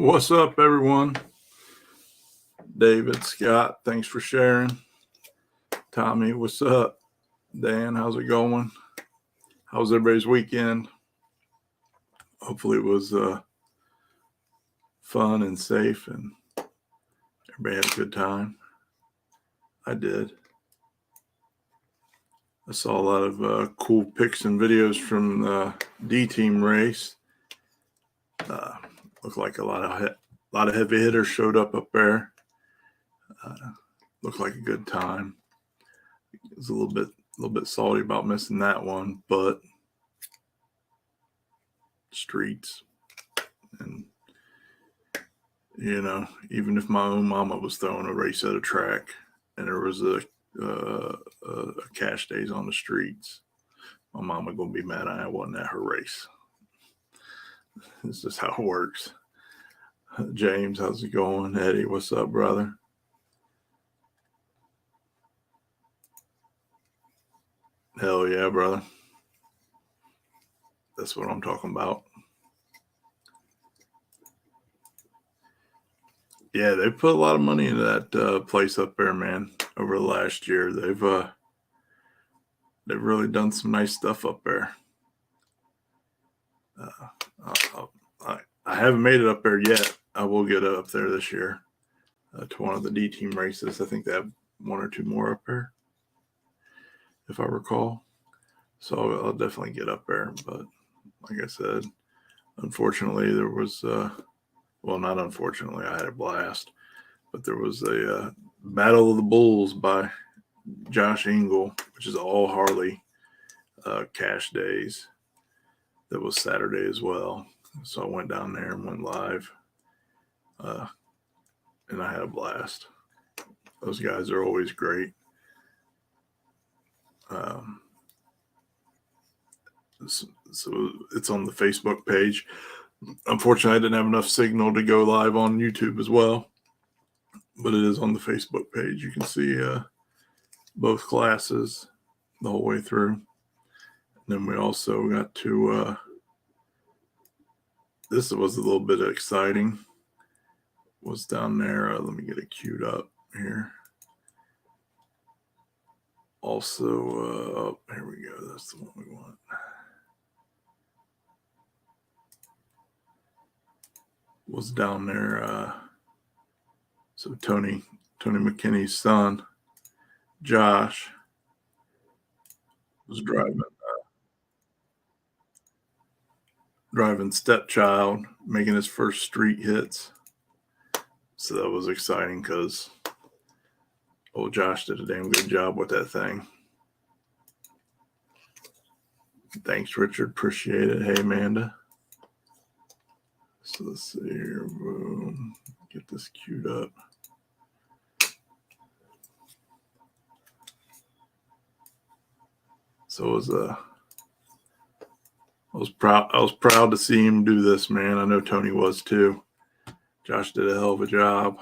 What's up, everyone? David, Scott, thanks for sharing. Tommy, what's up? Dan, how's it going? How's everybody's weekend? Hopefully it was fun and safe and everybody had a good time. I did. I saw a lot of cool pics and videos from the D-team race. Looked like a lot of heavy hitters showed up there. Looked like a good time. It was a little bit salty about missing that one, but streets, and even if my own mama was throwing a race at a track and there was a cash days on the streets, my mama gonna be mad I wasn't at her race. This is how it works. James, how's it going? Eddie, what's up, brother? Hell yeah, brother. That's what I'm talking about. Yeah, they put a lot of money into that place up there, man. Over the last year, they've really done some nice stuff up there. I haven't made it up there yet. I will get up there this year to one of the D team races. I think they have one or two more up there, if I recall. So I'll definitely get up there. But like I said, unfortunately, there was well, not unfortunately, I had a blast, but there was a Battle of the Bulls by Josh Engel, which is all Harley cash days. That was Saturday as well. So I went down there and went live, and I had a blast. Those guys are always great. So it's on the Facebook page. Unfortunately, I didn't have enough signal to go live on YouTube as well, but it is on the Facebook page. You can see both classes the whole way through. And then we also got to this was a little bit exciting. Was down there. Let me get it queued up here. Also, here we go. That's the one we want. Was down there. So Tony McKinney's son, Josh, was driving stepchild, making his first street hits. So that was exciting because old Josh did a damn good job with that thing. Thanks, Richard. Appreciate it. Hey, Amanda. So let's see here. Boom. Get this queued up. So I was proud to see him do this, man. I know Tony was too. Josh did a hell of a job.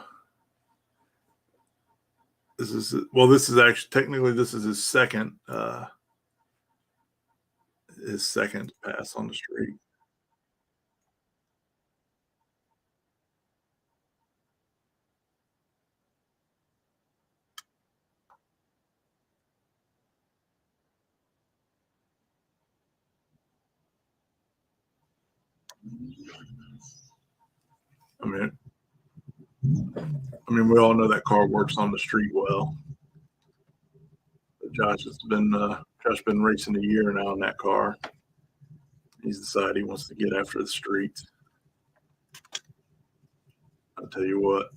This is actually technically this is his second pass on the street. I mean, we all know that car works on the street well. Josh been racing a year now in that car. He's decided he wants to get after the streets. I'll tell you what,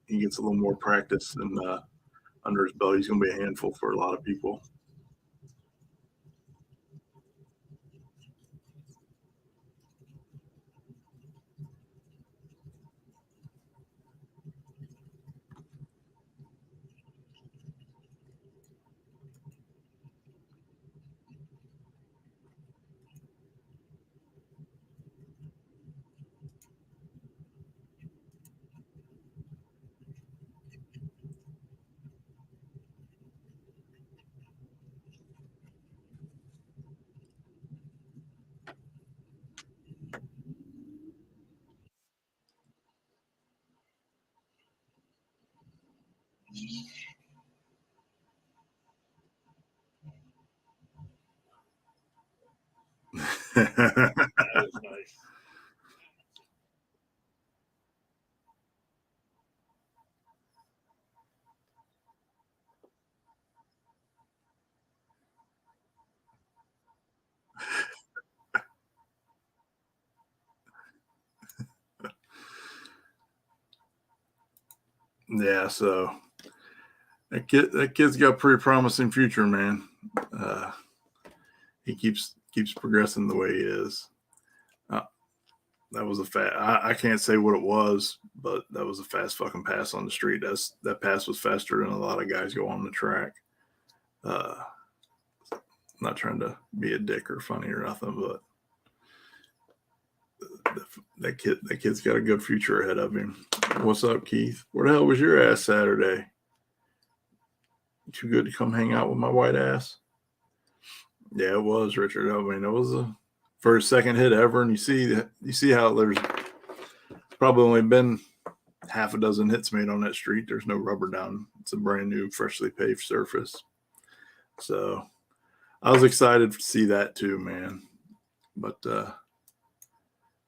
he gets a little more practice and under his belt, he's going to be a handful for a lot of people. That was nice. Yeah, so that kid's got a pretty promising future, man. He keeps progressing the way he is. Uh, that was a I can't say what it was, but that was a fast fucking pass on the street. That pass was faster than a lot of guys go on the track. Uh, not trying to be a dick or funny or nothing, but that kid's got a good future ahead of him. What's up, Keith? Where the hell was your ass Saturday? Too good to come hang out with my white ass? Yeah, it was, Richard. I mean, it was a first second hit ever, and you see how there's probably only been half a dozen hits made on that street. There's no rubber down. It's a brand new, freshly paved surface. So I was excited to see that too, man. But it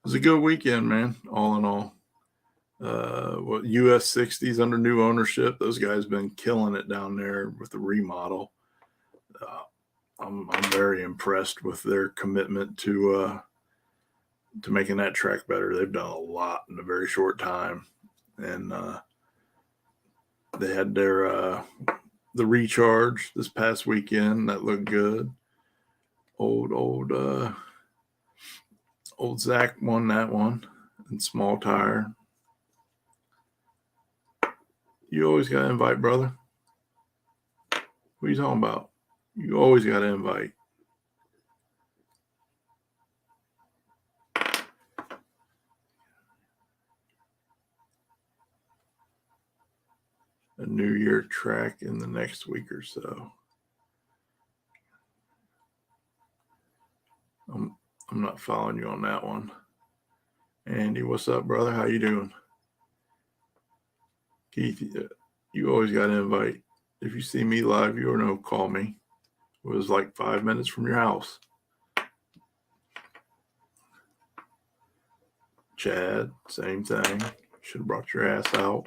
was a good weekend, man. All in all, US 60s under new ownership. Those guys been killing it down there with the remodel. I'm very impressed with their commitment to making that track better. They've done a lot in a very short time, and they had their the recharge this past weekend that looked good. Old Zach won that one in small tire. You always got to invite, brother. What are you talking about? You always got to invite. A New Year track in the next week or so. I'm not following you on that one. Andy, what's up, brother? How you doing? Keith, you always got to invite. If you see me live, you know, call me. It was like 5 minutes from your house. Chad, same thing. Should have brought your ass out.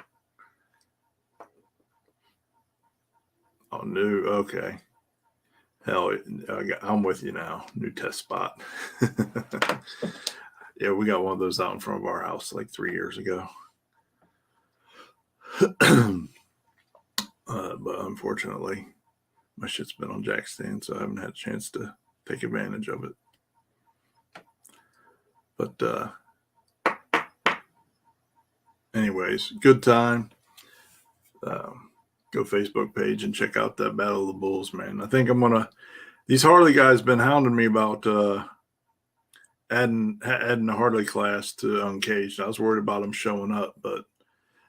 Oh, new. Okay. Hell, I'm with you now. New test spot. Yeah, we got one of those out in front of our house like 3 years ago. But unfortunately, my shit's been on jack stand, so I haven't had a chance to take advantage of it. But anyways, good time. Go Facebook page and check out that Battle of the Bulls, man. I think I'm gonna. These Harley guys been hounding me about adding the Harley class to Uncaged. I was worried about them showing up, but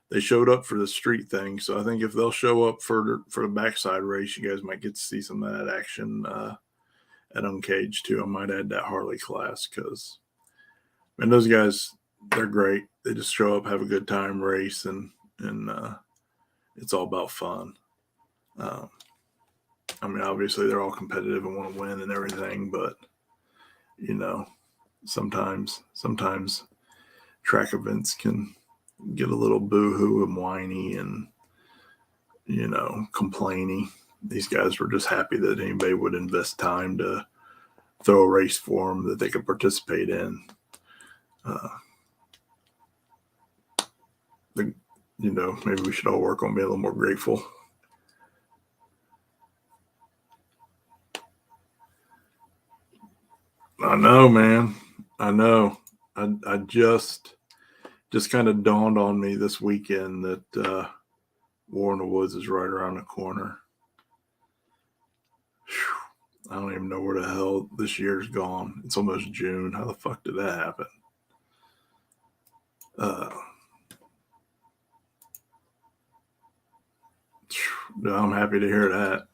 they showed up for the street thing. So I think if they'll show up for the backside race, you guys might get to see some of that action at Uncaged too. I might add that Harley class because, man, those guys, they're great. They just show up, have a good time, race, and it's all about fun. I mean, obviously they're all competitive and want to win and everything, but you know, sometimes track events can get a little boo-hoo and whiny and, you know, complainy. These guys were just happy that anybody would invest time to throw a race for them that they could participate in. You know, maybe we should all work on being a little more grateful. I know, man. I know. I just kind of dawned on me this weekend that War in the Woods is right around the corner. Whew. I don't even know where the hell this year's gone. It's almost June. How the fuck did that happen? I'm happy to hear that.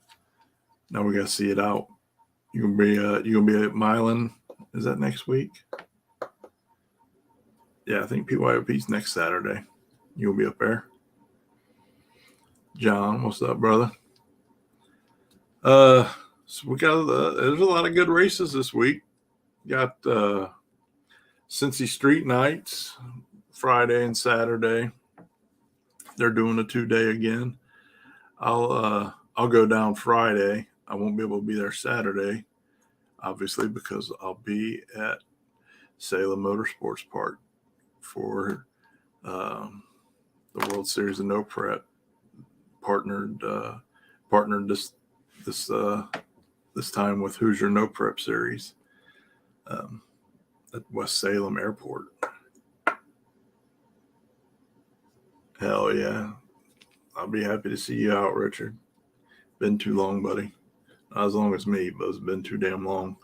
Now we gotta see it out. You gonna be at Milan? Is that next week? Yeah, I think PYOP's next Saturday. You gonna be up there? John, what's up, brother? So we got there's a lot of good races this week. Got Cincy Street Nights Friday and Saturday. They're doing a 2-day again. I'll go down Friday. I won't be able to be there Saturday, obviously, because I'll be at Salem Motorsports Park for the World Series of No Prep. Partnered this time with Hoosier No Prep series at West Salem Airport. Hell yeah. I'll be happy to see you out, Richard. Been too long, buddy. Not as long as me, but it's been too damn long.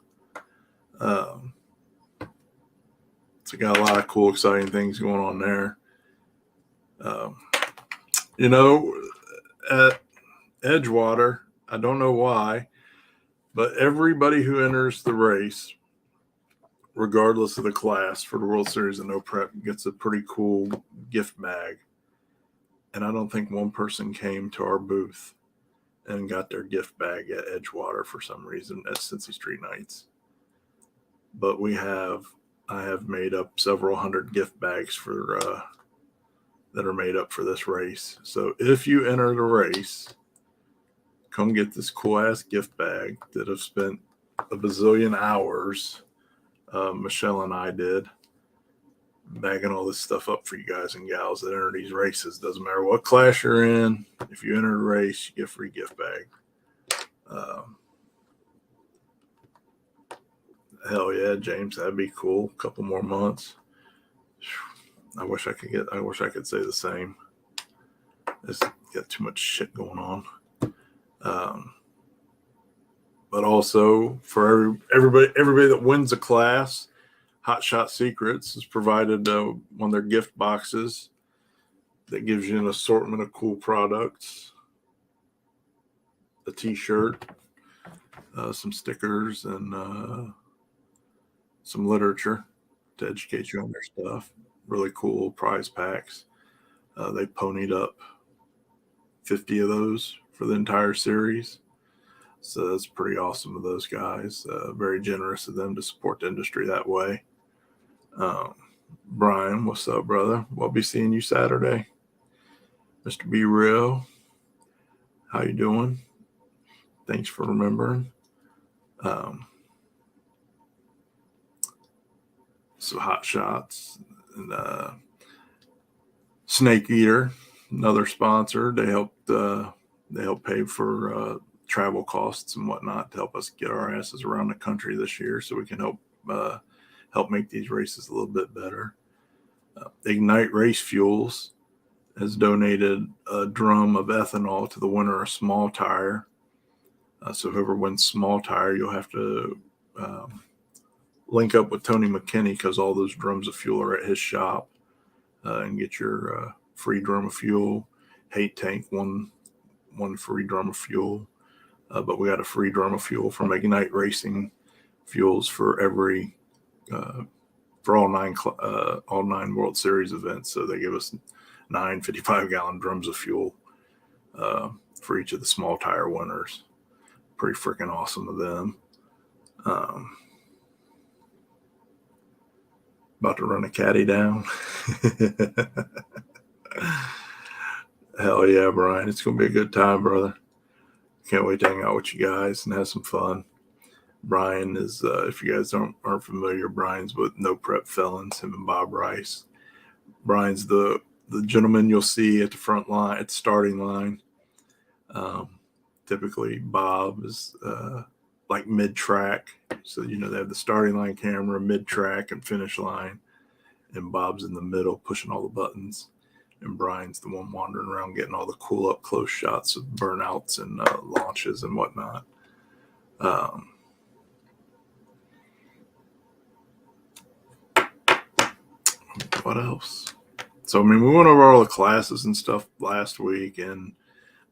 So got a lot of cool, exciting things going on there. At Edgewater, I don't know why, but everybody who enters the race, regardless of the class for the World Series of No Prep, gets a pretty cool gift bag. And I don't think one person came to our booth and got their gift bag at Edgewater for some reason at Cincy Street Nights. But I have made up several hundred gift bags that are made up for this race. So if you enter the race, come get this cool ass gift bag that I've spent a bazillion hours. Michelle and I did bagging all this stuff up for you guys and gals that enter these races. Doesn't matter what class you're in. If you enter the race, you get a free gift bag. Hell yeah, James, that'd be cool. A couple more months. I wish I could say the same. It's got too much shit going on. But also for everybody that wins a class, Hot Shot Secrets has provided one of their gift boxes that gives you an assortment of cool products, a t-shirt, some stickers, and some literature to educate you on their stuff. Really cool prize packs. They ponied up 50 of those for the entire series. So that's pretty awesome of those guys. Very generous of them to support the industry that way. Brian, what's up, brother? We'll be seeing you Saturday. Mr. Be Real, how you doing? Thanks for remembering. So Hot Shots and Snake Eater, another sponsor. They help pay for travel costs and whatnot to help us get our asses around the country this year, so we can help make these races a little bit better. Ignite Race Fuels has donated a drum of ethanol to the winner of small tire. So whoever wins small tire, you'll have to link up with Tony McKinney, because all those drums of fuel are at his shop, and get your free drum of fuel. Hate Tank, one free drum of fuel. But we got a free drum of fuel from Ignite Racing Fuels for every for all nine World Series events. So they give us 9 55-gallon drums of fuel for each of the small tire winners. Pretty freaking awesome of them. About to run a caddy down. Hell yeah, Brian. It's going to be a good time, brother. Can't wait to hang out with you guys and have some fun. Brian is, if you guys aren't familiar, Brian's with No Prep Felons, him and Bob Rice. Brian's the gentleman you'll see at the front line, at the starting line. Typically, Bob is like mid-track. So, they have the starting line camera, mid-track, and finish line. And Bob's in the middle pushing all the buttons. And Brian's the one wandering around getting all the cool up-close shots of burnouts and launches and whatnot. What else? So, we went over all the classes and stuff last week, and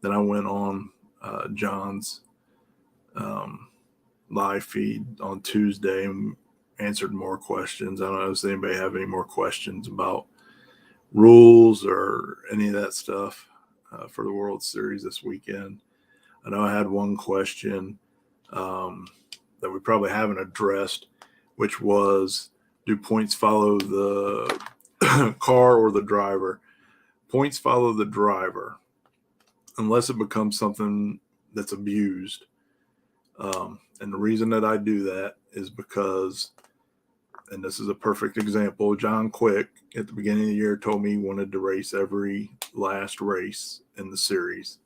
then I went on John's live feed on Tuesday and answered more questions. I don't know, does anybody have any more questions about rules or any of that stuff? for the World Series this weekend. I know I had one question that we probably haven't addressed, which was, do points follow the car or the driver? Points follow the driver unless it becomes something that's abused. And the reason that I do that is because, and this is a perfect example, John Quick at the beginning of the year told me he wanted to race every last race in the series,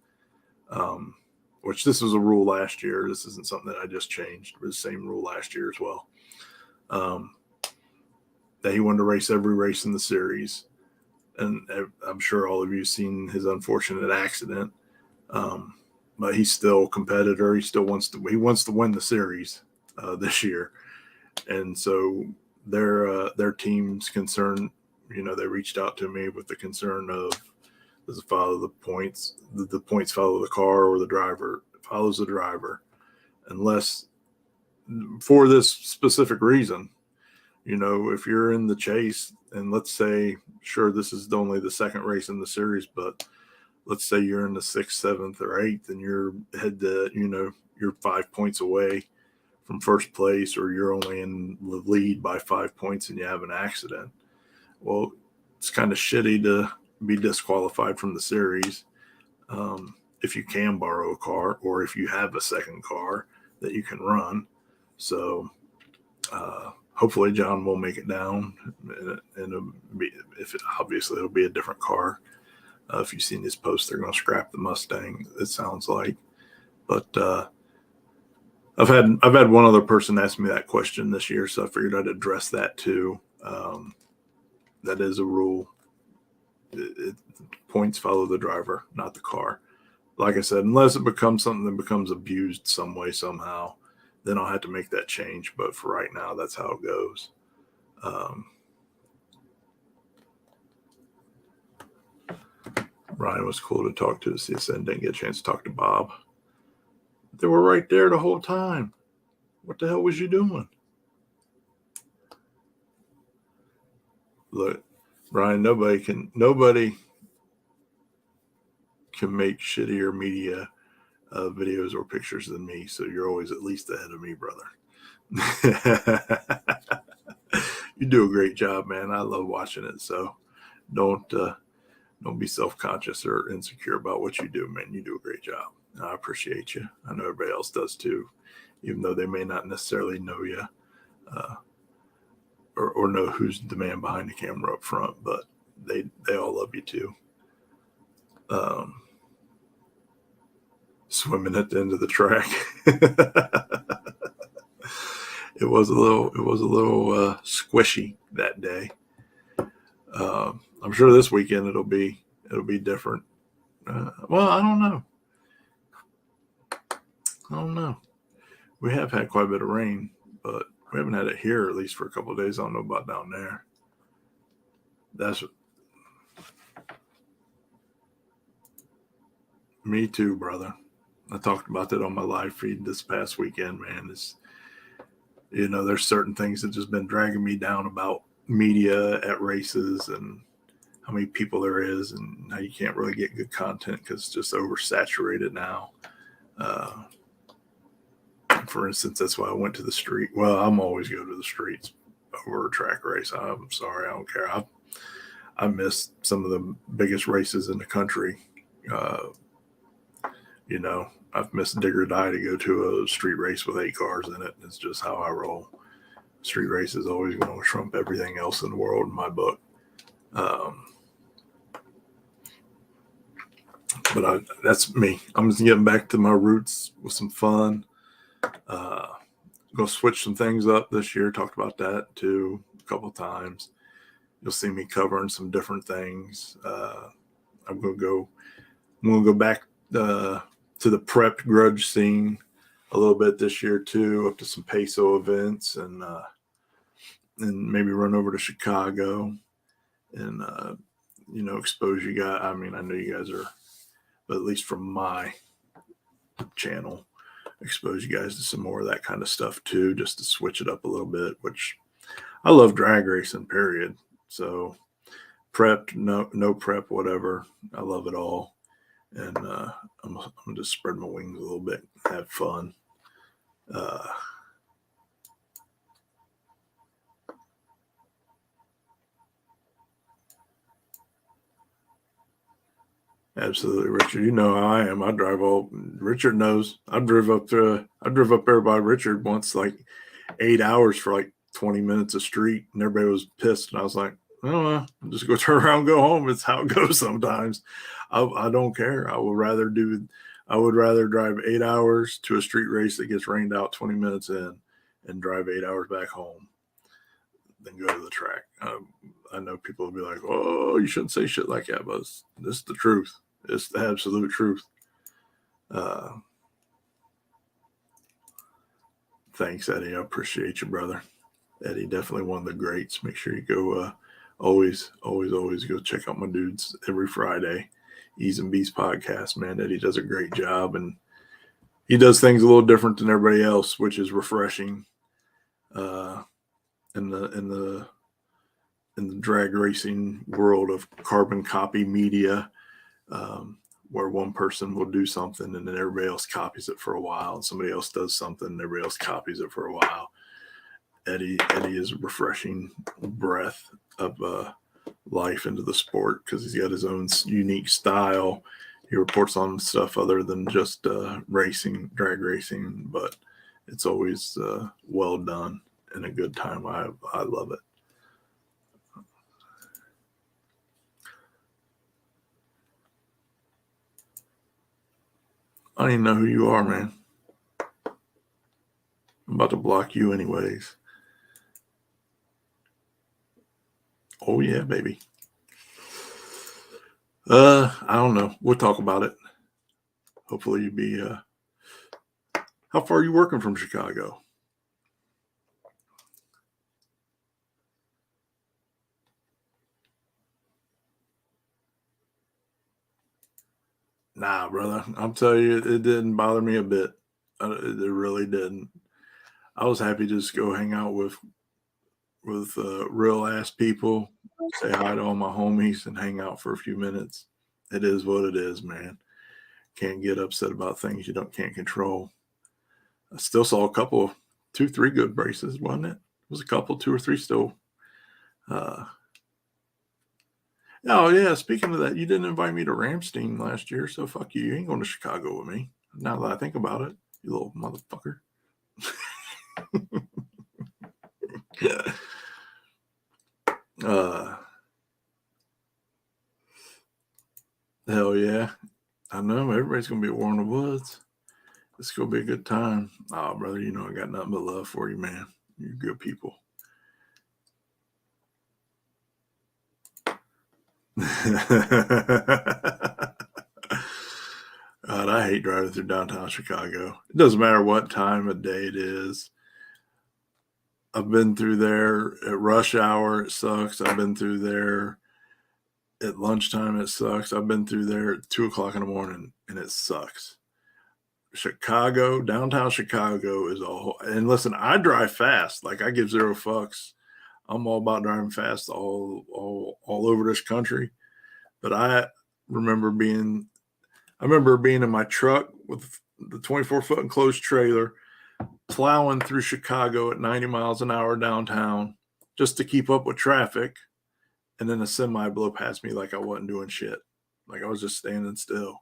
which this was a rule last year. This isn't something that I just changed. It was the same rule last year as well. That he wanted to race every race in the series. And I'm sure all of you have seen his unfortunate accident. But he's still a competitor. He wants to win the series this year. And so their team's concern, they reached out to me with the concern of, does it follow the points? The points follow the car or the driver? It follows the driver. Unless, for this specific reason, if you're in the chase, and let's say, sure, this is only the second race in the series, but let's say you're in the 6th, 7th, or 8th, and you're you're 5 points away from first place, or you're only in the lead by 5 points and you have an accident. Well, it's kind of shitty to be disqualified from the series if you can borrow a car, or if you have a second car that you can run. So hopefully John will make it down, and obviously it'll be a different car. If you've seen his post, they're going to scrap the Mustang, it sounds like. But I've had one other person ask me that question this year, so I figured I'd address that too. That is a rule. Points follow the driver, not the car. Like I said, unless it becomes something that becomes abused some way, somehow, then I'll have to make that change. But for right now, that's how it goes. Ryan was cool to talk to. CSN didn't get a chance to talk to Bob. They were right there the whole time. What the hell was you doing? Look, Ryan, nobody can make shittier media videos or pictures than me. So you're always at least ahead of me, brother. You do a great job, man. I love watching it. So don't be self-conscious or insecure about what you do, man. You do a great job. I appreciate you. I know everybody else does too, even though they may not necessarily know you or know who's the man behind the camera up front, but they all love you too. Swimming at the end of the track. It was a little squishy that day. I'm sure this weekend it'll be different. Well, I don't know. We have had quite a bit of rain, but we haven't had it here, at least for a couple of days. I don't know about down there. That's me too, brother. I talked about that on my live feed this past weekend, man. There's certain things that just been dragging me down about media at races and how many people there is and how you can't really get good content because it's just oversaturated now. For instance, that's why I went to the street. Well, I'm always go to the streets over a track race. I'm sorry, I don't care. I missed some of the biggest races in the country. I've missed Dig or Die to go to a street race with 8 cars in it. It's just how I roll. Street race is always going to trump everything else in the world in my book. But that's me. I'm just getting back to my roots with some fun. Going to switch some things up this year. Talked about that too a couple of times. You'll see me covering some different things. I'm going to go back to the prep grudge scene a little bit this year too, up to some peso events and maybe run over to Chicago and expose you guys. I mean, I know you guys are, but at least from my channel, expose you guys to some more of that kind of stuff too, just to switch it up a little bit, which I love drag racing, period. So prep, no prep, whatever. I love it all. and I'm gonna just spread my wings a little bit, have fun. Absolutely, Richard. You know how I am. I drive all. Richard knows. I drove up there by Richard once, like 8 hours for like 20 minutes a street, and everybody was pissed. And I was like, oh, just go turn around, and go home. It's how it goes sometimes. I don't care. I would rather drive 8 hours to a street race that gets rained out 20 minutes in, and drive 8 hours back home than go to the track. I know people will be like, oh, you shouldn't say shit like that, but this is the truth. It's the absolute truth. Thanks, Eddie. I appreciate you, brother. Eddie, definitely one of the greats. Make sure you go, always go check out my dudes every Friday. Ease and Beast podcast, man. Eddie does a great job, and he does things a little different than everybody else, which is refreshing. In the drag racing world of carbon copy media, where one person will do something and then everybody else copies it for a while, and somebody else does something and everybody else copies it for a while. Eddie is a refreshing breath of life into the sport because he's got his own unique style. He reports on stuff other than just drag racing, but it's always well done and a good time. I love it. I don't even know who you are, man. I'm about to block you anyways. Oh yeah, baby. I don't know. We'll talk about it. Hopefully you be how far are you working from Chicago? Nah, brother. I'll tell you, it didn't bother me a bit. It really didn't. I was happy to just go hang out with real ass people, say hi to all my homies, and hang out for a few minutes. It is what it is, man. Can't get upset about things you can't control. I still saw a couple, 2-3 good races, wasn't it? It was a couple, 2 or 3 still. Oh yeah, speaking of that, you didn't invite me to Ramstein last year, so fuck you. You ain't going to Chicago with me. Now that I think about it, you little motherfucker. Hell yeah. I know everybody's gonna be at War in the Woods. It's gonna be a good time. Oh, brother, you know I got nothing but love for you, man. You're good people. God, I hate driving through downtown Chicago. It doesn't matter what time of day it is. I've been through there at rush hour. It sucks. I've been through there at lunchtime. It sucks. I've been through there at 2:00 in the morning, and it sucks. Chicago, downtown Chicago is a whole. And listen, I drive fast. Like I give zero fucks. I'm all about driving fast all over this country. But I remember being in my truck with the 24-foot enclosed trailer, plowing through Chicago at 90 miles an hour downtown just to keep up with traffic. And then a semi blow past me like I wasn't doing shit. Like I was just standing still.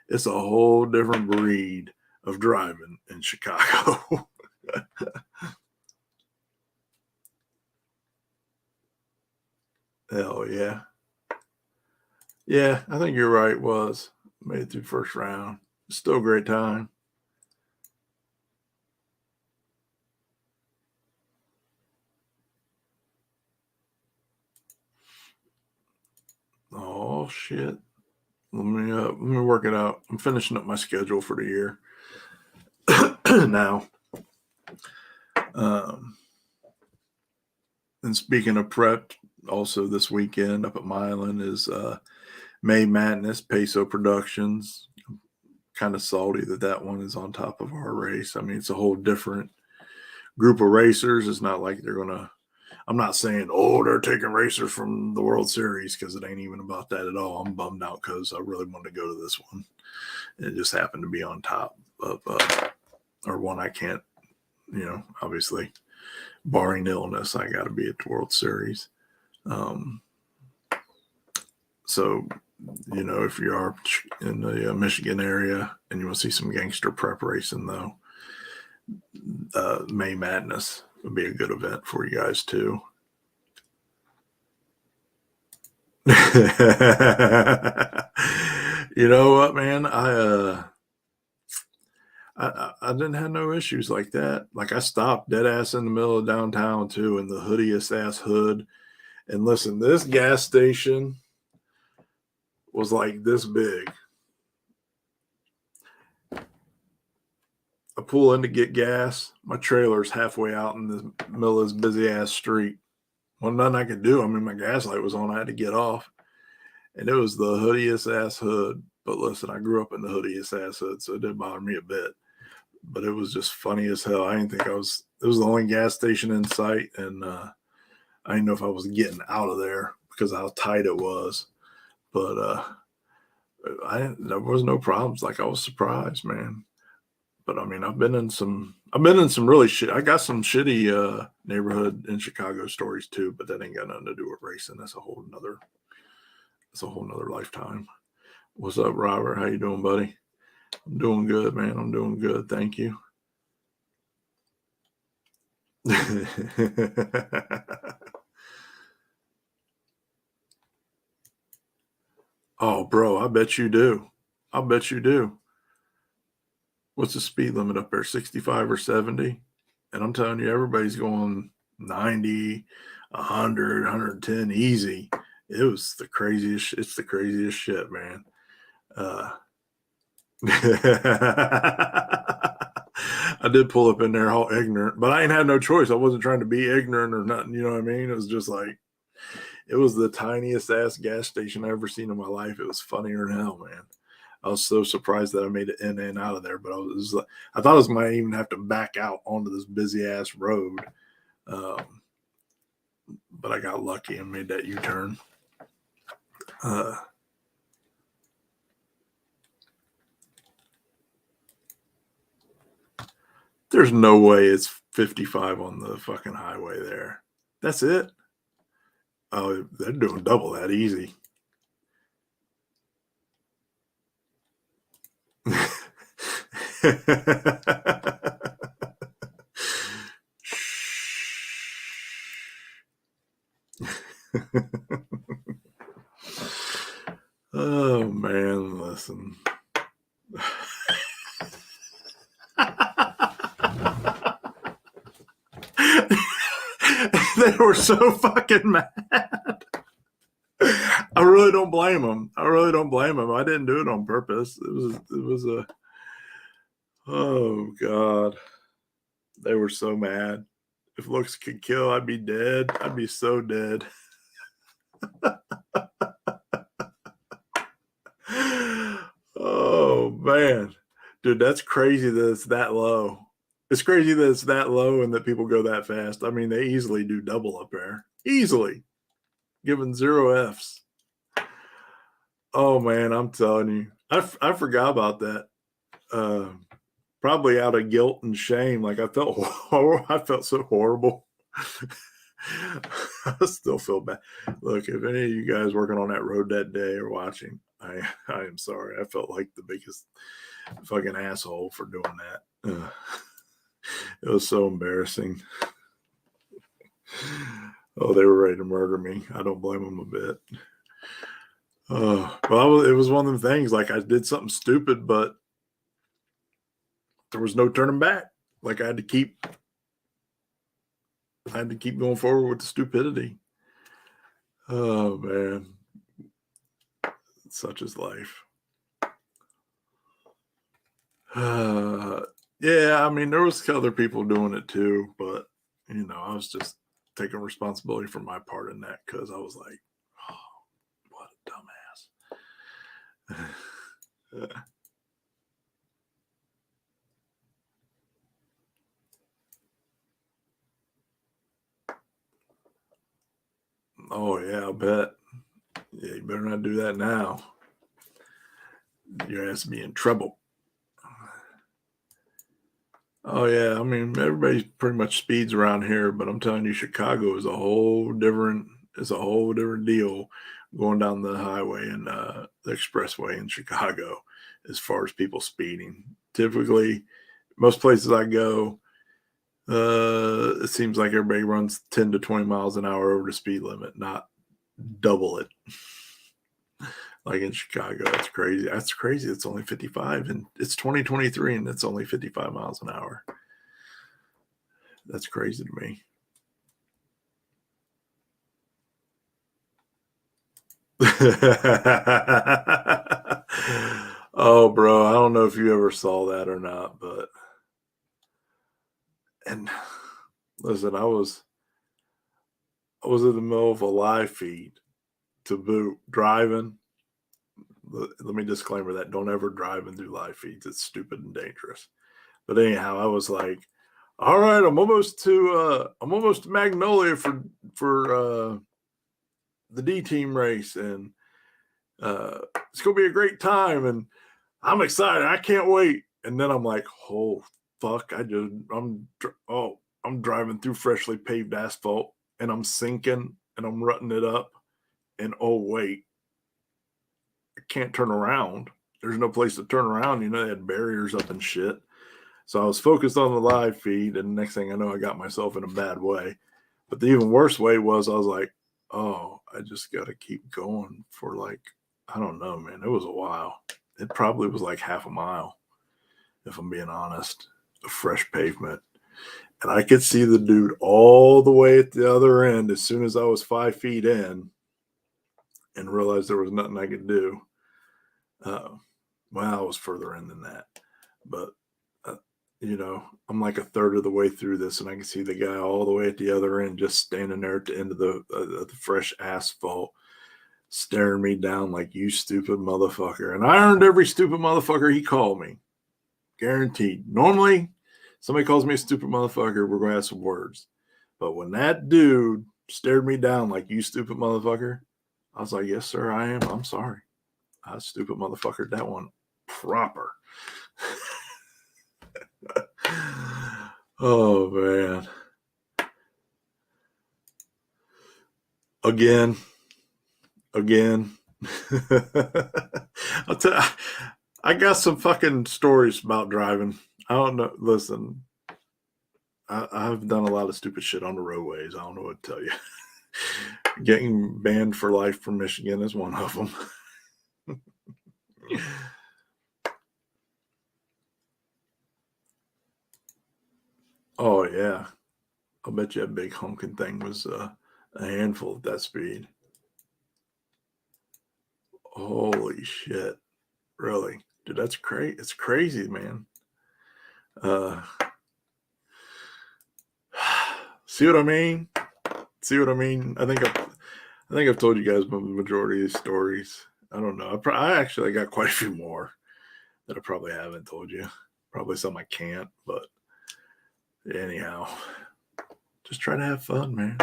It's a whole different breed of driving in Chicago. Hell yeah. Yeah, I think you're right. Was made it through first round. Still a great time. Oh shit. Let me work it out. I'm finishing up my schedule for the year now. And speaking of prep, also this weekend up at Milan is May Madness, Peso Productions. Kind of salty that one is on top of our race. I mean, it's a whole different group of racers. It's not like they're going to I'm not saying, oh, they're taking racers from the World Series, because it ain't even about that at all. I'm bummed out because I really wanted to go to this one. It just happened to be on top of, or one I can't, obviously, barring illness, I got to be at the World Series. So, if you are in the Michigan area and you want to see some gangster prep racing, though, May Madness would be a good event for you guys too. You know what, man? I didn't have no issues like that. Like, I stopped dead ass in the middle of downtown too, in the hoodiest ass hood. And listen, this gas station was like this big. I pull in to get gas. My trailer's halfway out in the middle of this busy ass street. Well, nothing I could do. I mean, my gas light was on. I had to get off. And it was the hoodiest ass hood. But listen, I grew up in the hoodiest ass hood, so it didn't bother me a bit. But it was just funny as hell. I didn't think it was the only gas station in sight. And I didn't know if I was getting out of there because of how tight it was. But there was no problems. Like, I was surprised, man. But I mean, I've been in some really shit. I got some shitty neighborhood in Chicago stories too, but that ain't got nothing to do with racing. That's a whole nother lifetime. What's up, Robert? How you doing, buddy? I'm doing good, man. I'm doing good. Thank you. Oh, bro, I bet you do. I bet you do. What's the speed limit up there? 65 or 70? And I'm telling you, everybody's going 90, 100, 110 easy. It was the craziest. It's the craziest shit, man. I did pull up in there all ignorant, but I ain't had no choice. I wasn't trying to be ignorant or nothing. You know what I mean? It was just like, it was the tiniest ass gas station I ever seen in my life. It was funnier than hell, man. I was so surprised that I made it in and out of there, but I thought I was might even have to back out onto this busy ass road. But I got lucky and made that U-turn. There's no way it's 55 on the fucking highway there. That's it. Oh, they're doing double that easy. Oh man, listen. They were so fucking mad. I really don't blame them. I didn't do it on purpose. It was a, oh God. They were so mad. If looks could kill, I'd be dead. I'd be so dead. Oh man. Dude, that's crazy that it's that low. It's crazy that it's that low and that people go that fast. I mean, they easily do double up there. Easily. Giving 0 Fs. Oh man, I'm telling you. I forgot about that. Probably out of guilt and shame. Like, I felt so horrible. I still feel bad. Look, if any of you guys working on that road that day are watching, I am sorry. I felt like the biggest fucking asshole for doing that. It was so embarrassing. Oh, they were ready to murder me. I don't blame them a bit. Well, it was one of the things, like, I did something stupid, but there was no turning back. Like, I had to keep going forward with the stupidity. Oh man, such is life. Yeah, I mean, there was other people doing it too, but I was just taking responsibility for my part in that, because I was like, oh, what a dumbass. Oh, yeah, I bet. Yeah, you better not do that now. Your ass will be in trouble. Oh, yeah. I mean, everybody pretty much speeds around here, but I'm telling you, Chicago is a whole different deal going down the highway and the expressway in Chicago as far as people speeding. Typically, most places I go, it seems like everybody runs 10 to 20 miles an hour over the speed limit, not double it. Like in Chicago, that's crazy. That's crazy. It's only 55 and it's 2023 and it's only 55 miles an hour. That's crazy to me. Oh, bro, I don't know if you ever saw that or not, but and listen, I was in the middle of a live feed to boot driving. Let me disclaimer that don't ever drive and do live feeds. It's stupid and dangerous. But anyhow, I was like, all right, I'm almost to Magnolia for the D team race, and it's gonna be a great time, and I'm excited. I can't wait. And then I'm like, oh fuck! I'm driving through freshly paved asphalt, and I'm sinking, and I'm rutting it up, and oh wait, I can't turn around. There's no place to turn around. You know, they had barriers up and shit. So I was focused on the live feed, and next thing I know, I got myself in a bad way. But the even worse way was I was like, oh, I just got to keep going for like, I don't know, man. It was a while. It probably was like half a mile, if I'm being honest, of fresh pavement. And I could see the dude all the way at the other end as soon as I was 5 feet in and realized there was nothing I could do. Well, I was further in than that. But you know, I'm like a third of the way through this, and I can see the guy all the way at the other end, just standing there at the end of the fresh asphalt, staring me down like, you stupid motherfucker. And I earned every stupid motherfucker he called me, guaranteed. Normally, somebody calls me a stupid motherfucker, we're gonna have some words. But when that dude stared me down like, you stupid motherfucker, I was like, yes, sir, I am. I'm sorry. I stupid motherfucker that one proper. Oh man. Again. I'll tell you, I got some fucking stories about driving. I don't know. Listen, I've done a lot of stupid shit on the roadways. I don't know what to tell you. Getting banned for life from Michigan is one of them. Oh yeah, I'll bet you that big honking thing was a handful at that speed. Holy shit! Really, dude, that's crazy. It's crazy, man. See what I mean? See what I mean? I think I've told you guys the majority of these stories. I don't know. I actually got quite a few more that I probably haven't told you. Probably some I can't, but anyhow, just try to have fun, man.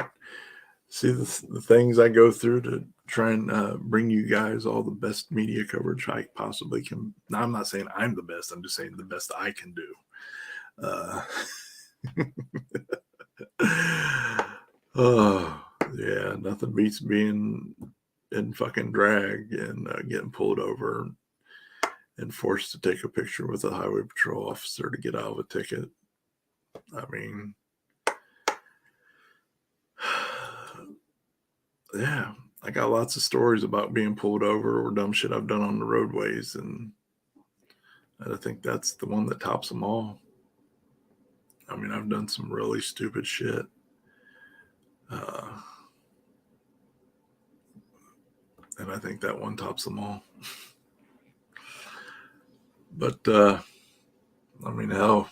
See the things I go through to try and bring you guys all the best media coverage I possibly can. Now, I'm not saying I'm the best. I'm just saying the best I can do. Oh, yeah. Nothing beats being in fucking drag and getting pulled over and forced to take a picture with a highway patrol officer to get out of a ticket. I mean, yeah, I got lots of stories about being pulled over or dumb shit I've done on the roadways, and I think that's the one that tops them all. I mean, I've done some really stupid shit. And I think that one tops them all. But, I mean, hell,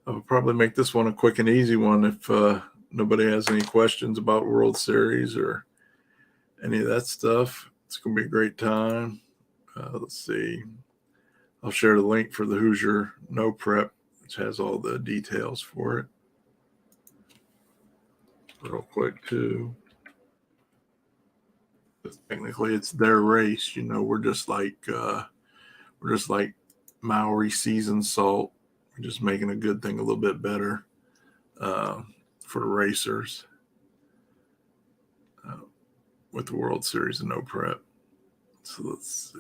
I would probably make this one a quick and easy one if nobody has any questions about World Series or any of that stuff. It's going to be a great time. Let's see. I'll share the link for the Hoosier No Prep, which has all the details for it. Real quick, too. Technically, it's their race. We're just like Maori seasoned salt. We're just making a good thing a little bit better for the racers with the World Series of No Prep. So let's see.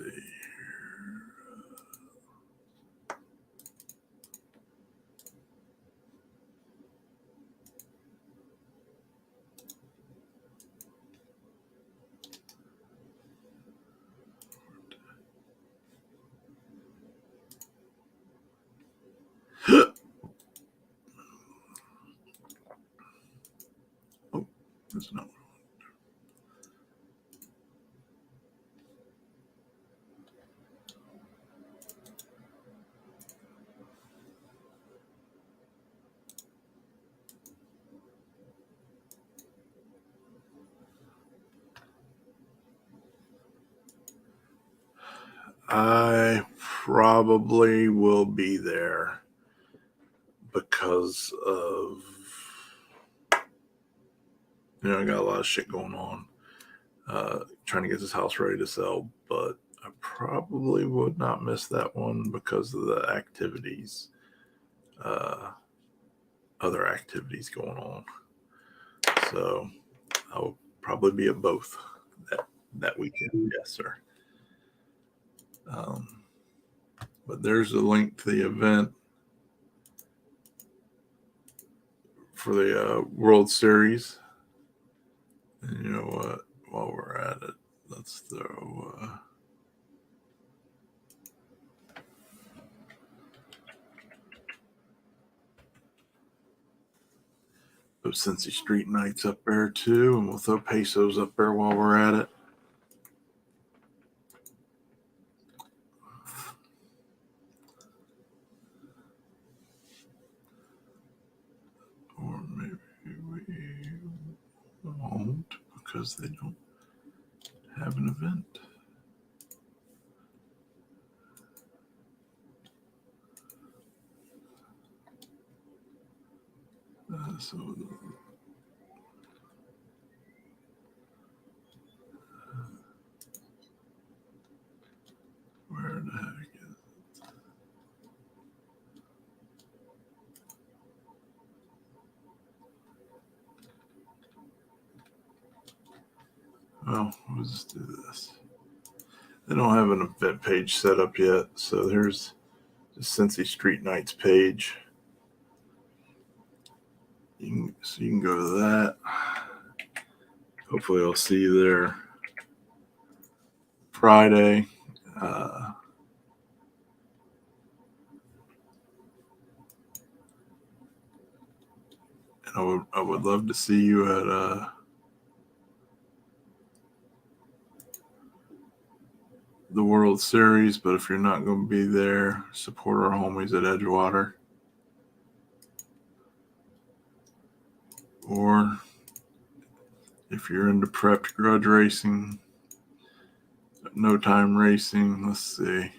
Oh, that's not. I probably will be there because of, I got a lot of shit going on, trying to get this house ready to sell, but I probably would not miss that one because of the activities, other activities going on. So I will probably be at both that weekend. Yes, sir. But there's a link to the event for the World Series. And you know what? While we're at it, let's throw Cincy Street Nights up there too, and we'll throw pesos up there while we're at it. Or maybe we won't because they don't have an event. So where the heck is it? Well, we'll just do this. They don't have an event page set up yet, so there's the Cincy Street Nights page. So you can go to that. Hopefully, I'll see you there Friday. And I would love to see you at the World Series, but if you're not going to be there, support our homies at Edgewater. Or if you're into prepped grudge racing, no time racing, let's see.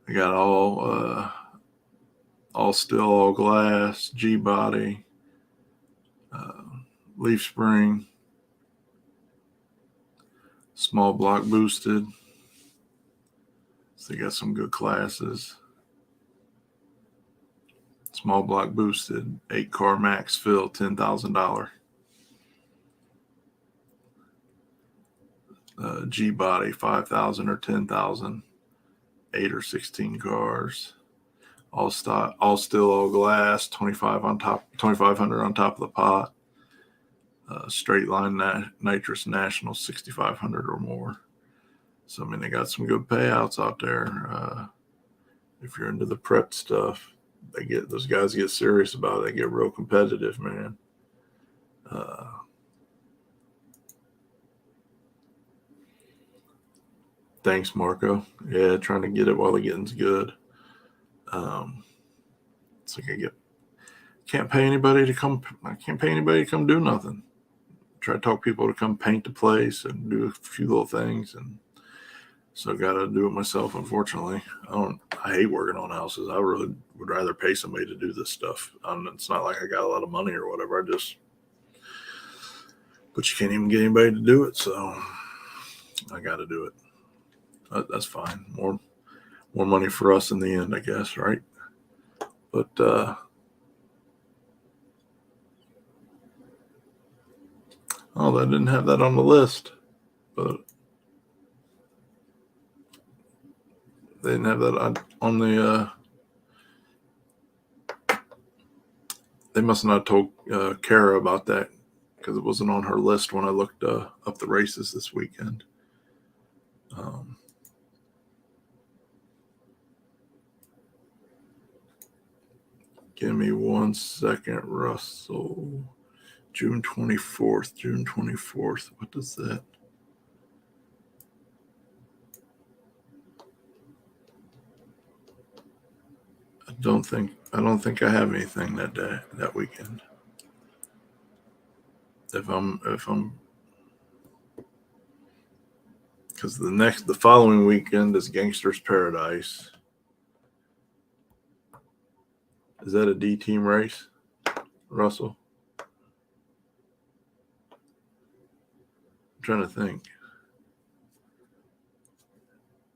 I got all steel, all glass, G body, leaf spring, small block boosted. So they got some good classes. Small block boosted, 8-car max fill, $10,000. G body, 5,000 or 10,000, 8 or 16 cars. All steel, all glass, 2,500 on top of the pot. Straight line nitrous national, 6,500 or more. So they got some good payouts out there. If you're into the prep stuff, those guys get serious about it. They get real competitive, man. Thanks, Marco. Yeah, trying to get it while the getting's good. It's like I can't pay anybody to come. I can't pay anybody to come do nothing. Try to talk people to come paint the place and do a few little things, and so I got to do it myself. Unfortunately, I hate working on houses. I really would rather pay somebody to do this stuff. It's not like I got a lot of money or whatever. But you can't even get anybody to do it. So I got to do it. That's fine. More money for us in the end, I guess, right? But oh, they didn't have that on the list. But they didn't have that on the. They must not have told Kara about that because it wasn't on her list when I looked up the races this weekend. Give me 1 second, Russell. June 24th. June 24th. What does that? I don't think I have anything that day, that weekend. If I'm because the following weekend is Gangster's Paradise. Is that a D team race, Russell? I'm trying to think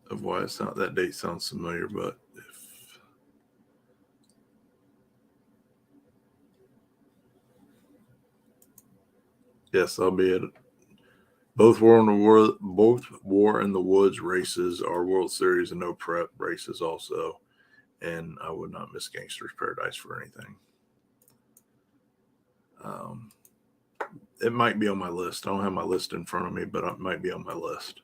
of why that date sounds familiar, but yes, I'll be at both War in the Woods races are World Series and No Prep races also, and I would not miss Gangster's Paradise for anything. It might be on my list. I don't have my list in front of me, but it might be on my list.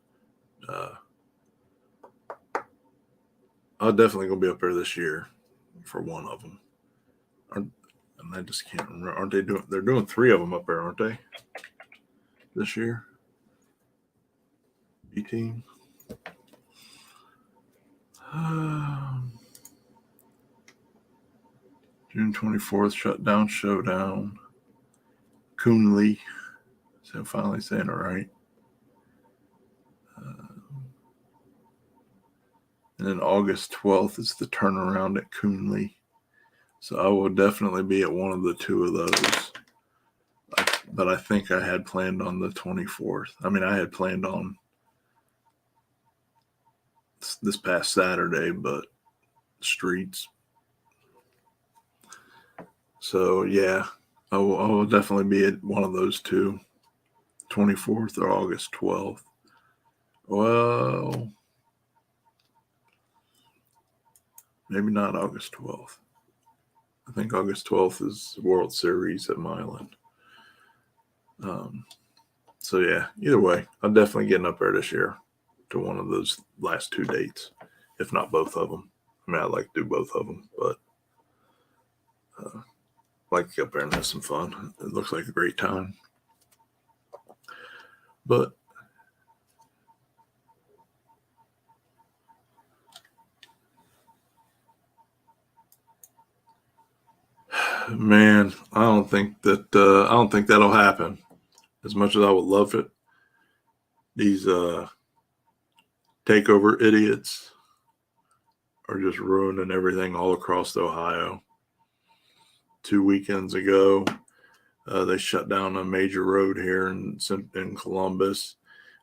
I'll definitely gonna be up there this year for one of them. And I just can't remember. Aren't they doing? They're doing 3 of them up there, aren't they? This year, B team. June 24th, Shutdown Showdown. Coonley. So I'm finally saying it right. And then August 12th is the turnaround at Coonley. So I will definitely be at one of the 2 of those. But I think I had planned on the 24th. I mean, I had planned on this past Saturday, but streets. So, yeah, I will definitely be at one of those 2, 24th or August 12th. Well, maybe not August 12th. I think August 12th is World Series at Milan. So, yeah, either way, I'm definitely getting up there this year to one of those last 2 dates, if not both of them. I mean, I'd like to do both of them, but I'd like to get up there and have some fun. It looks like a great time. But man, I don't think that'll happen. As much as I would love it, these takeover idiots are just ruining everything all across Ohio. 2 weekends ago, they shut down a major road here in Columbus.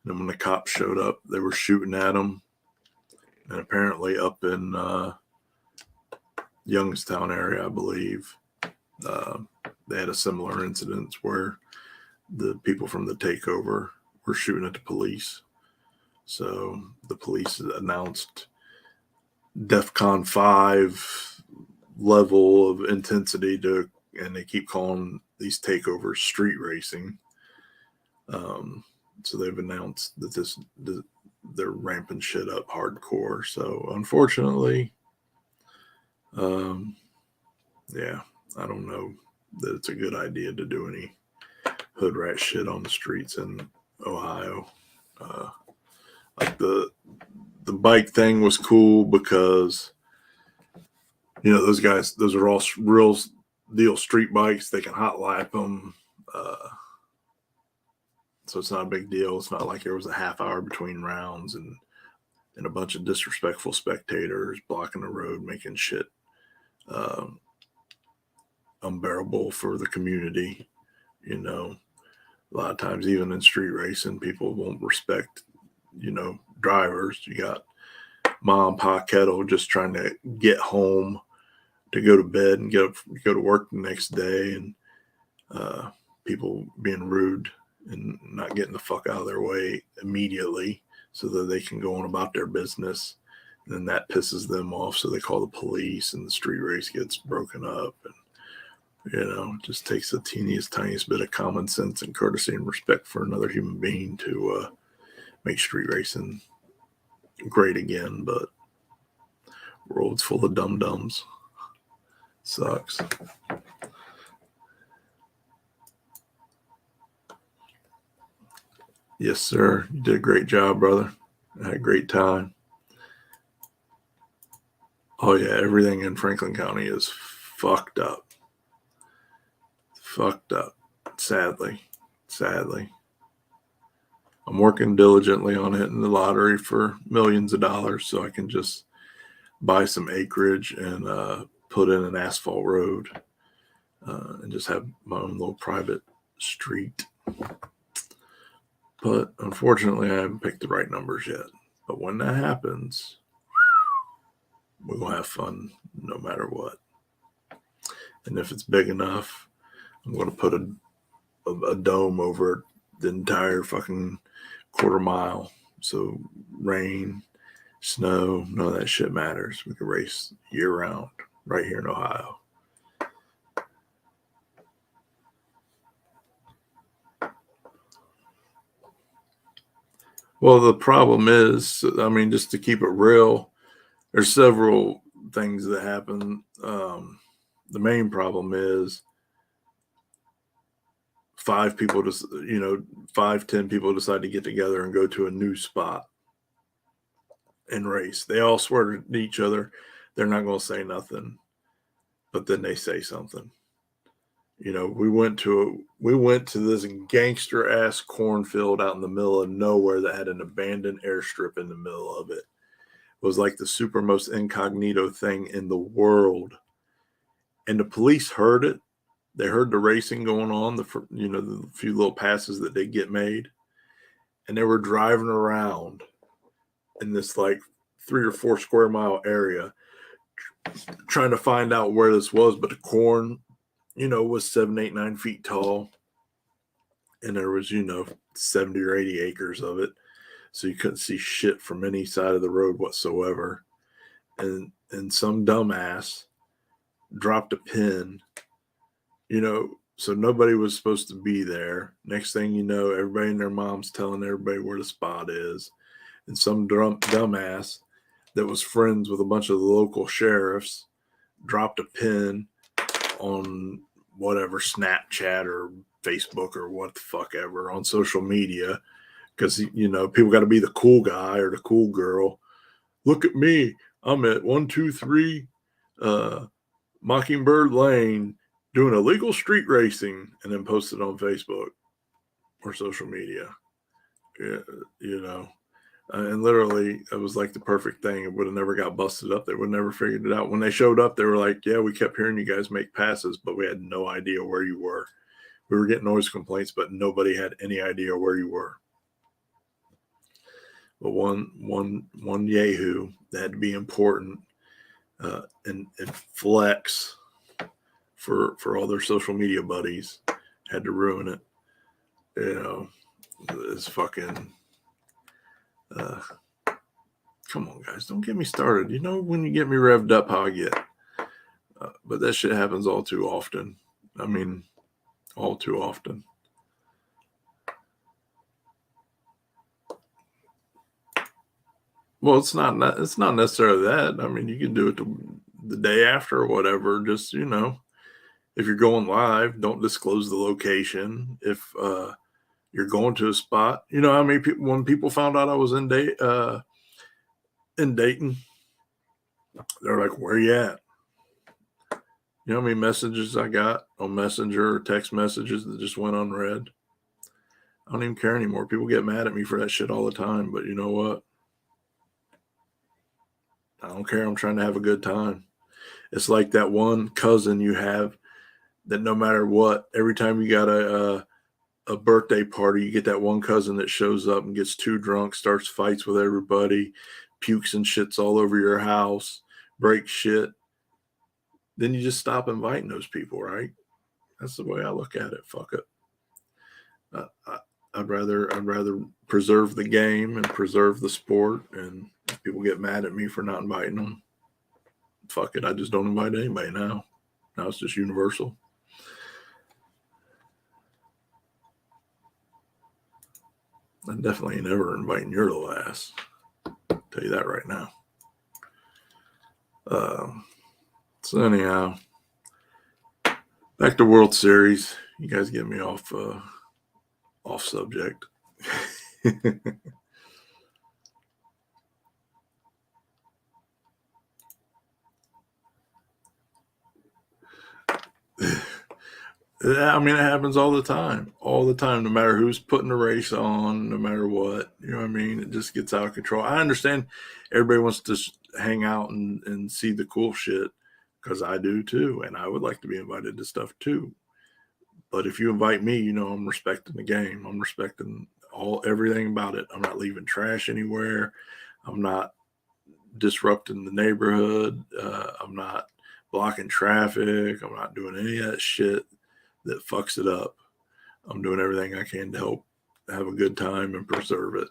And when the cops showed up, they were shooting at them. And apparently up in Youngstown area, I believe, they had a similar incident where the people from the takeover were shooting at the police. So the police announced DEFCON 5 level of intensity and they keep calling these takeovers street racing. So they've announced that they're ramping shit up hardcore. So unfortunately, yeah, I don't know that it's a good idea to do any hood rat shit on the streets in Ohio. Like the bike thing was cool because, you know, those are all real deal street bikes. They can hot lap them. So it's not a big deal. It's not like there was a half hour between rounds and a bunch of disrespectful spectators blocking the road, making shit unbearable for the community. You know, a lot of times, even in street racing, people won't respect, drivers. You got mom and pa kettle just trying to get home to go to bed and go to work the next day, and people being rude and not getting the fuck out of their way immediately so that they can go on about their business. And then that pisses them off, so they call the police, and the street race gets broken up. And it just takes the tiniest bit of common sense and courtesy and respect for another human being to make street racing great again. But world's full of dum-dums. Sucks. Yes, sir. You did a great job, brother. I had a great time. Oh, yeah. Everything in Franklin County is fucked up. Fucked up. Sadly. I'm working diligently on hitting the lottery for millions of dollars so I can just buy some acreage and put in an asphalt road and just have my own little private street. But unfortunately, I haven't picked the right numbers yet. But when that happens, we're going to have fun no matter what. And if it's big enough, I'm going to put a dome over the entire fucking quarter mile. So rain, snow, none of that shit matters. We can race year round right here in Ohio. Well, the problem is, just to keep it real, there's several things that happen. The main problem is 10 people decide to get together and go to a new spot and race. They all swear to each other they're not going to say nothing, but then they say something. We went to this gangster ass cornfield out in the middle of nowhere that had an abandoned airstrip in the middle of it. It was like the super most incognito thing in the world. And the police heard it. They heard the racing going on, the few little passes that they get made. And they were driving around in this like 3 or 4 square mile area trying to find out where this was. But the corn, was 7, 8, 9 feet tall. And there was, 70 or 80 acres of it. So you couldn't see shit from any side of the road whatsoever. And some dumbass dropped a pin, so nobody was supposed to be there. Next thing you know, everybody and their mom's telling everybody where the spot is. And some dumbass that was friends with a bunch of the local sheriffs dropped a pin on whatever, Snapchat or Facebook or what the fuck ever, on social media. Because, people got to be the cool guy or the cool girl. Look at me. I'm at 123 Mockingbird Lane doing illegal street racing, and then post it on Facebook or social media. Yeah, and literally it was like the perfect thing. It would have never got busted up. They would have never figured it out. When they showed up, they were like, yeah, we kept hearing you guys make passes, but we had no idea where you were. We were getting noise complaints, but nobody had any idea where you were. But one yahoo that had to be important and flex for all their social media buddies had to ruin it. It's fucking. Come on, guys, don't get me started. When you get me revved up, how I get. But that shit happens all too often. All too often. Well, it's not necessarily that. You can do it the day after or whatever. Just, if you're going live, don't disclose the location. If you're going to a spot, how many people, when people found out I was in Dayton, they're like, where you at? You know how many messages I got on Messenger or text messages that just went unread? I don't even care anymore. People get mad at me for that shit all the time, but you know what? I don't care. I'm trying to have a good time. It's like that one cousin you have that no matter what, every time you got a birthday party, you get that one cousin that shows up and gets too drunk, starts fights with everybody, pukes and shits all over your house, breaks shit. Then you just stop inviting those people, right? That's the way I look at it. Fuck it. I'd rather preserve the game and preserve the sport. And if people get mad at me for not inviting them, fuck it. I just don't invite anybody now. Now it's just universal. I'm definitely never inviting your little ass. I'll tell you that right now. So anyhow, back to World Series. You guys get me off subject. I mean, it happens all the time, no matter who's putting the race on, no matter what, you know what I mean? It just gets out of control. I understand everybody wants to hang out and see the cool shit, because I do too. And I would like to be invited to stuff too. But if you invite me, you know, I'm respecting the game. I'm respecting everything about it. I'm not leaving trash anywhere. I'm not disrupting the neighborhood. I'm not blocking traffic. I'm not doing any of that shit that fucks it up. I'm doing everything I can to help have a good time and preserve it.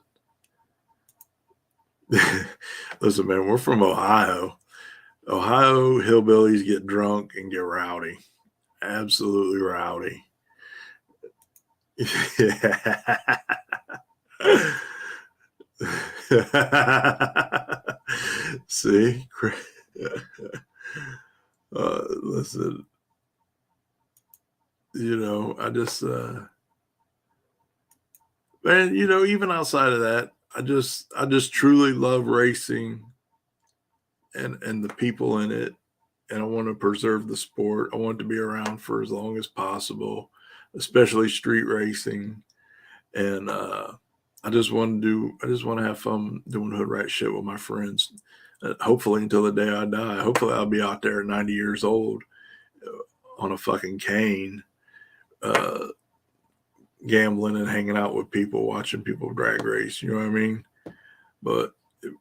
Listen, man, we're from Ohio. Ohio hillbillies get drunk and get rowdy. Absolutely rowdy. See? Listen, you know, I just man, you know, even outside of that, I just truly love racing and the people in it, and I want to preserve the sport. I want it to be around for as long as possible, especially street racing. And I just want to have fun doing hood rat shit with my friends. Hopefully until the day I die. Hopefully I'll be out there at 90 years old on a fucking cane, gambling and hanging out with people, watching people drag race. You know what I mean? But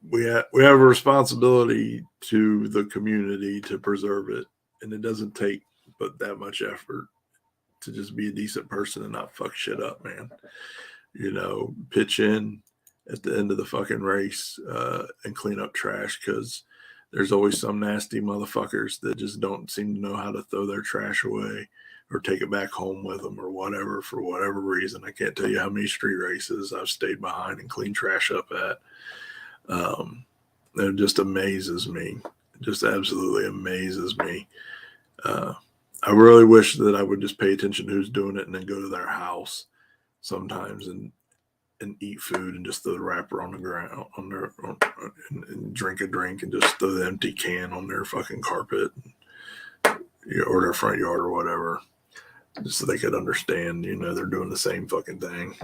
we have a responsibility to the community to preserve it, and it doesn't take but that much effort to just be a decent person and not fuck shit up, man. You know, pitch in at the end of the fucking race and clean up trash, because there's always some nasty motherfuckers that just don't seem to know how to throw their trash away or take it back home with them or whatever, for whatever reason. I can't tell you how many street races I've stayed behind and cleaned trash up at. It just amazes me. It just absolutely amazes me. I really wish that I would just pay attention to who's doing it and then go to their house sometimes and eat food and just throw the wrapper on the ground and drink a drink and just throw the empty can on their fucking carpet, or their front yard or whatever, just so they could understand, you know, they're doing the same fucking thing.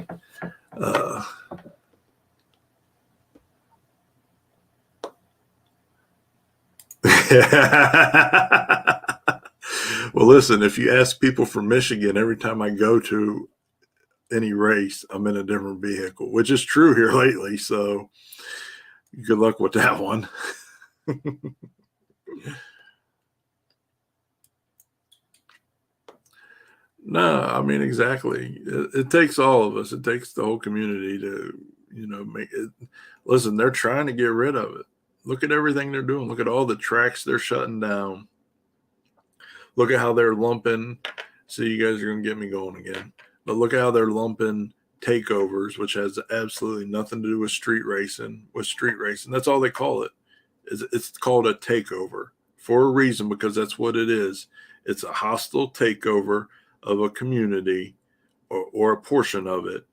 Well, listen, if you ask people from Michigan, every time I go to any race, I'm in a different vehicle, which is true here lately. So good luck with that one. No, I mean, exactly. It takes all of us. It takes the whole community to, you know, make it. Listen, they're trying to get rid of it. Look at everything they're doing. Look at all the tracks they're shutting down. Look at how they're lumping. See, you guys are going to get me going again. But look at how they're lumping takeovers, which has absolutely nothing to do with street racing. That's all they call it. It's called a takeover for a reason, because that's what it is. It's a hostile takeover of a community or a portion of it,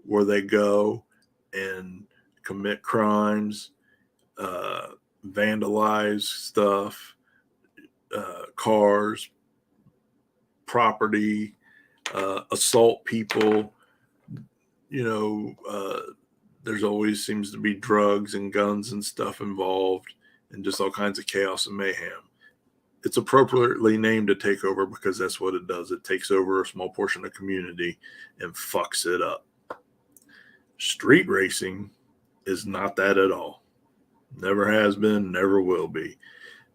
where they go and commit crimes, vandalize stuff, cars, property, assault people. You know, there's always seems to be drugs and guns and stuff involved, and just all kinds of chaos and mayhem. it's appropriately named a takeover because that's what it does. It takes over a small portion of the community and fucks it up. Street racing is not that at all. Never has been, never will be.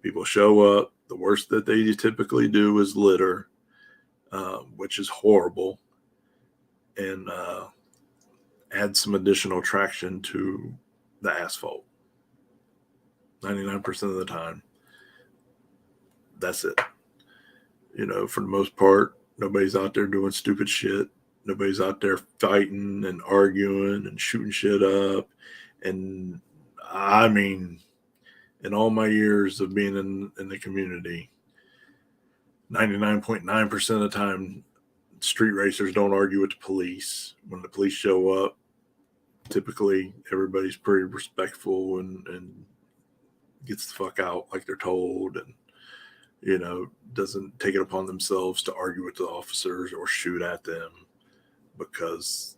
People show up. The worst that they typically do is litter, which is horrible, and add some additional traction to the asphalt. 99% of the time, that's it. You know, for the most part, nobody's out there doing stupid shit. Nobody's out there fighting and arguing and shooting shit up. And I mean, in all my years of being in the community, 99.9% of the time, street racers don't argue with the police. When the police show up, typically everybody's pretty respectful and gets the fuck out like they're told, and you know, doesn't take it upon themselves to argue with the officers or shoot at them, because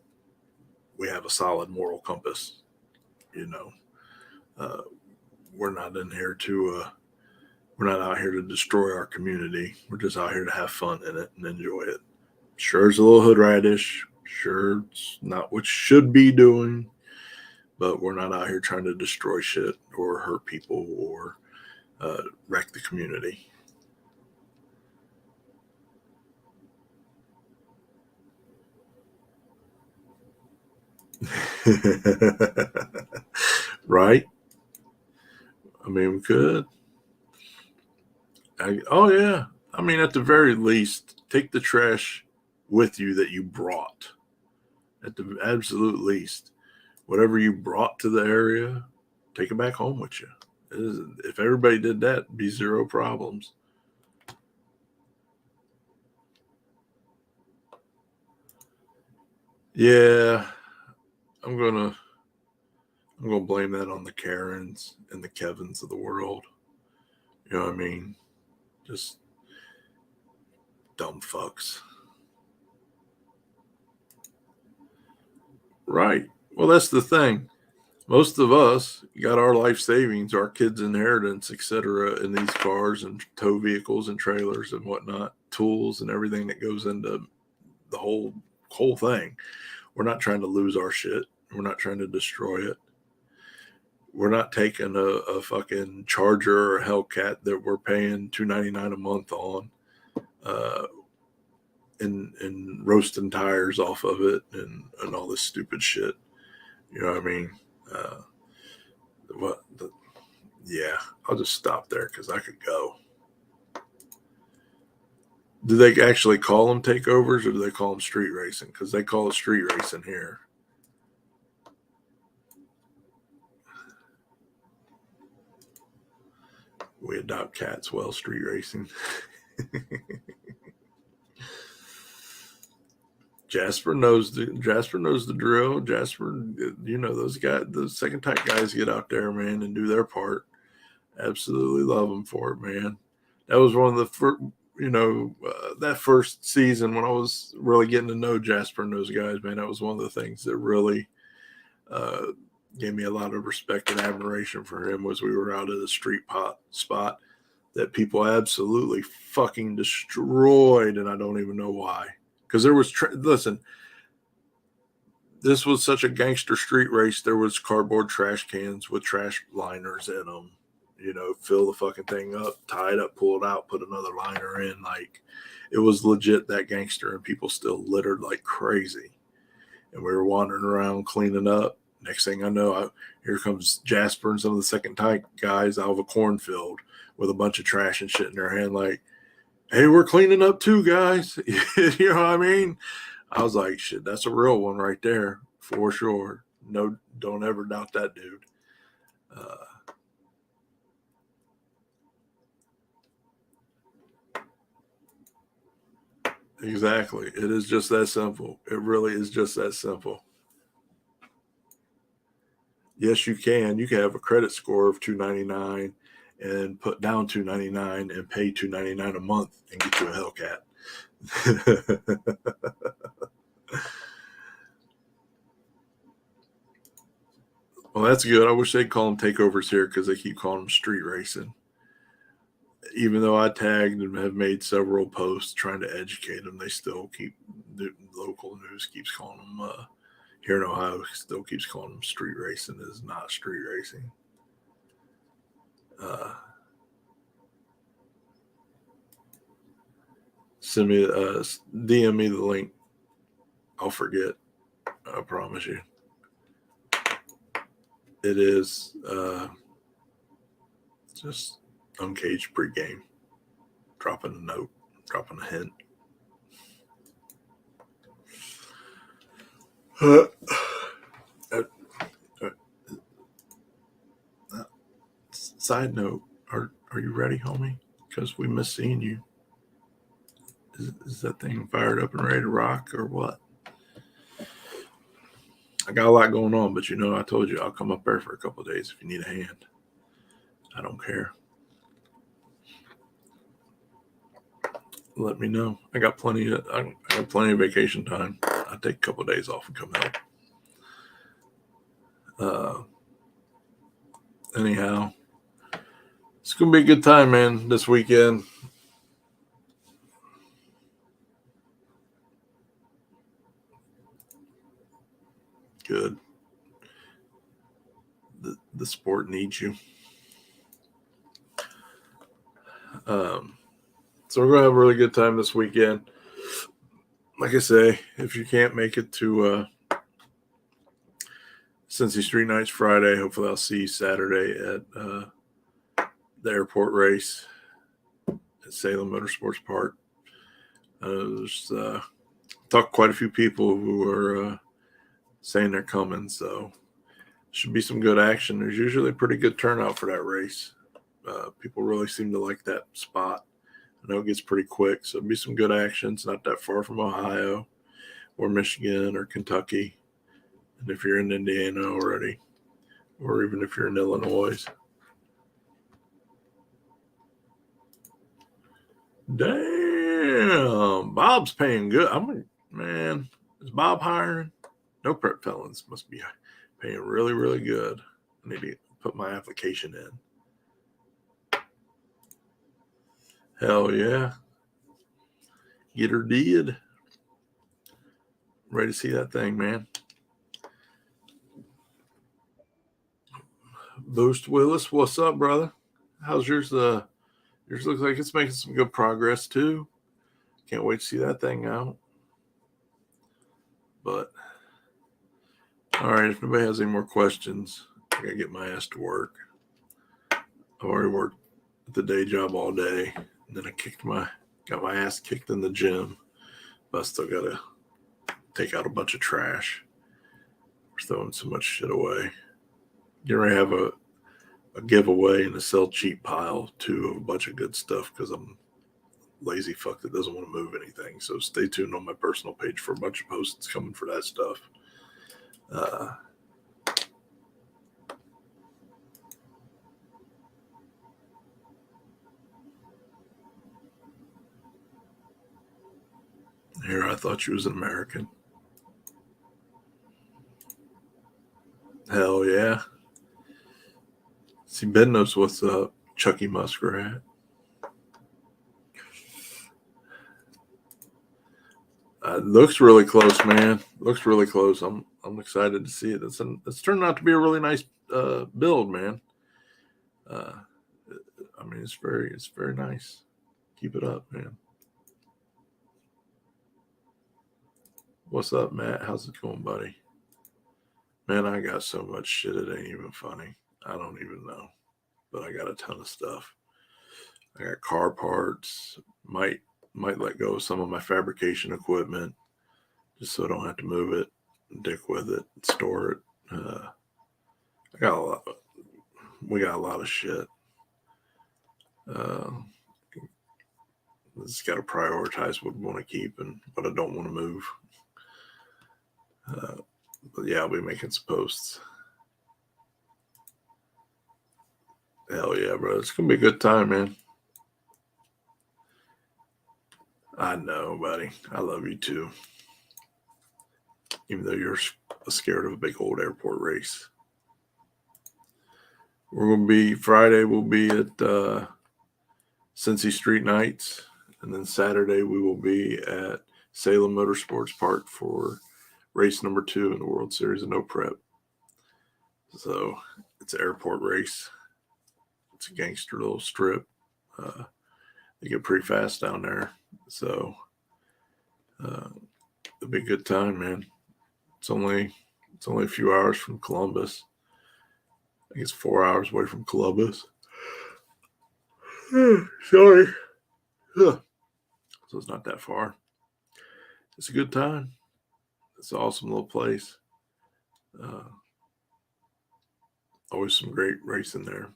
we have a solid moral compass. You know, we're not in here to we're not out here to destroy our community. We're just out here to have fun in it and enjoy it. Sure, it's a little hood radish. Sure, it's not what you should be doing, but we're not out here trying to destroy shit or hurt people or wreck the community. Right? I mean, we could. Oh, yeah. I mean, at the very least, take the trash with you that you brought. At the absolute least. Whatever you brought to the area, take it back home with you. If everybody did that, it'd be zero problems. Yeah, I'm gonna blame that on the Karens and the Kevins of the world. You know what I mean? Just dumb fucks. Right. Well, that's the thing. Most of us got our life savings, our kids' inheritance, etc., in these cars and tow vehicles and trailers and whatnot, tools and everything that goes into the whole thing. We're not trying to lose our shit. We're not trying to destroy it. We're not taking a fucking Charger or Hellcat that we're paying $299 a month on, and roasting tires off of it and all this stupid shit. You know what I mean? Yeah, I'll just stop there because I could go. Do they actually call them takeovers or do they call them street racing? Because they call it street racing here. We adopt cats, well, street racing. Jasper knows the drill. Jasper, you know, those guys, those second type guys get out there, man, and do their part. Absolutely love them for it, man. That was one of the first, that first season when I was really getting to know Jasper and those guys, man. That was one of the things that really gave me a lot of respect and admiration for him. Was we were out at a street spot that people absolutely fucking destroyed, and I don't even know why. Because there was, listen, this was such a gangster street race. There was cardboard trash cans with trash liners in them. You know, fill the fucking thing up, tie it up, pull it out, put another liner in. Like, it was legit that gangster, and people still littered like crazy. And we were wandering around cleaning up. Next thing I know, here comes Jasper and some of the second type guys out of a cornfield with a bunch of trash and shit in their hand, like, hey, we're cleaning up too, guys. You know what I mean? I was like, shit, that's a real one right there for sure. No, don't ever doubt that dude. Exactly. It is just that simple. It really is just that simple. Yes, you can. You can have a credit score of $299 and put down $299 and pay $299 a month and get you a Hellcat. Well, that's good. I wish they'd call them takeovers here because they keep calling them street racing. even though I tagged and have made several posts trying to educate them, they still keep, the local news keeps calling them, here in Ohio, still keeps calling them street racing. It is not street racing. Send me, DM me the link. I'll forget. I promise you. It is just uncaged pregame. Dropping a note, dropping a hint. Side note, are you ready, homie? Because we miss seeing you. Is that thing fired up and ready to rock or what? I got a lot going on, but I told you I'll come up there for a couple of days if you need a hand. I don't care. Let me know. I got plenty of vacation time. I take a couple of days off and come help. Anyhow, it's gonna be a good time, man. This weekend. Good. The sport needs you. So we're gonna have a really good time this weekend. Like I say, if you can't make it to Cincy Street Nights Friday, hopefully I'll see you Saturday at the airport race at Salem Motorsports Park. There's talked quite a few people who are saying they're coming, so should be some good action. There's usually a pretty good turnout for that race. People really seem to like that spot. I know it gets pretty quick, so it'll be some good action. It's not that far from Ohio or Michigan or Kentucky. And if you're in Indiana already, or even if you're in Illinois. Damn, Bob's paying good. Man, is Bob hiring? No Prep Felons must be paying really, really good. I need to put my application in. Hell yeah. Get her did. Ready to see that thing, man. Boost Willis, what's up, brother? How's yours? Yours looks like it's making some good progress too. Can't wait to see that thing out. But all right, if nobody has any more questions, I gotta get my ass to work. I've already worked at the day job all day, and then I got my ass kicked in the gym. But I still gotta take out a bunch of trash. We're throwing so much shit away. You're gonna have a giveaway and a sell cheap pile too of a bunch of good stuff because I'm lazy fuck that doesn't want to move anything. So stay tuned on my personal page for a bunch of posts coming for that stuff. Here, I thought you was an American. Hell yeah. See, Ben knows what's up. Chucky Muskrat. Looks really close, man. Looks really close. I'm excited to see it. It's turned out to be a really nice build, man. I mean, it's very nice. Keep it up, man. What's up, Matt? How's it going, buddy? Man, I got so much shit it ain't even funny. I don't even know, but I got a ton of stuff. I got car parts. Might let go of some of my fabrication equipment just so I don't have to move it, dick with it, store it. We got a lot of shit. Just got to prioritize what we want to keep and what I don't want to move. But yeah, I'll be making some posts. Hell yeah, bro. It's going to be a good time, man. I know, buddy. I love you too. Even though you're scared of a big old airport race. We're going to be Friday. We'll be at Cincy Street Nights. And then Saturday we will be at Salem Motorsports Park for race number 2 in the World Series of No Prep. So it's an airport race. It's a gangster little strip. They get pretty fast down there. So it'll be a good time, man. It's only a few hours from Columbus. I think it's 4 hours away from Columbus. Sorry. So it's not that far. It's a good time. It's an awesome little place. Always some great racing there.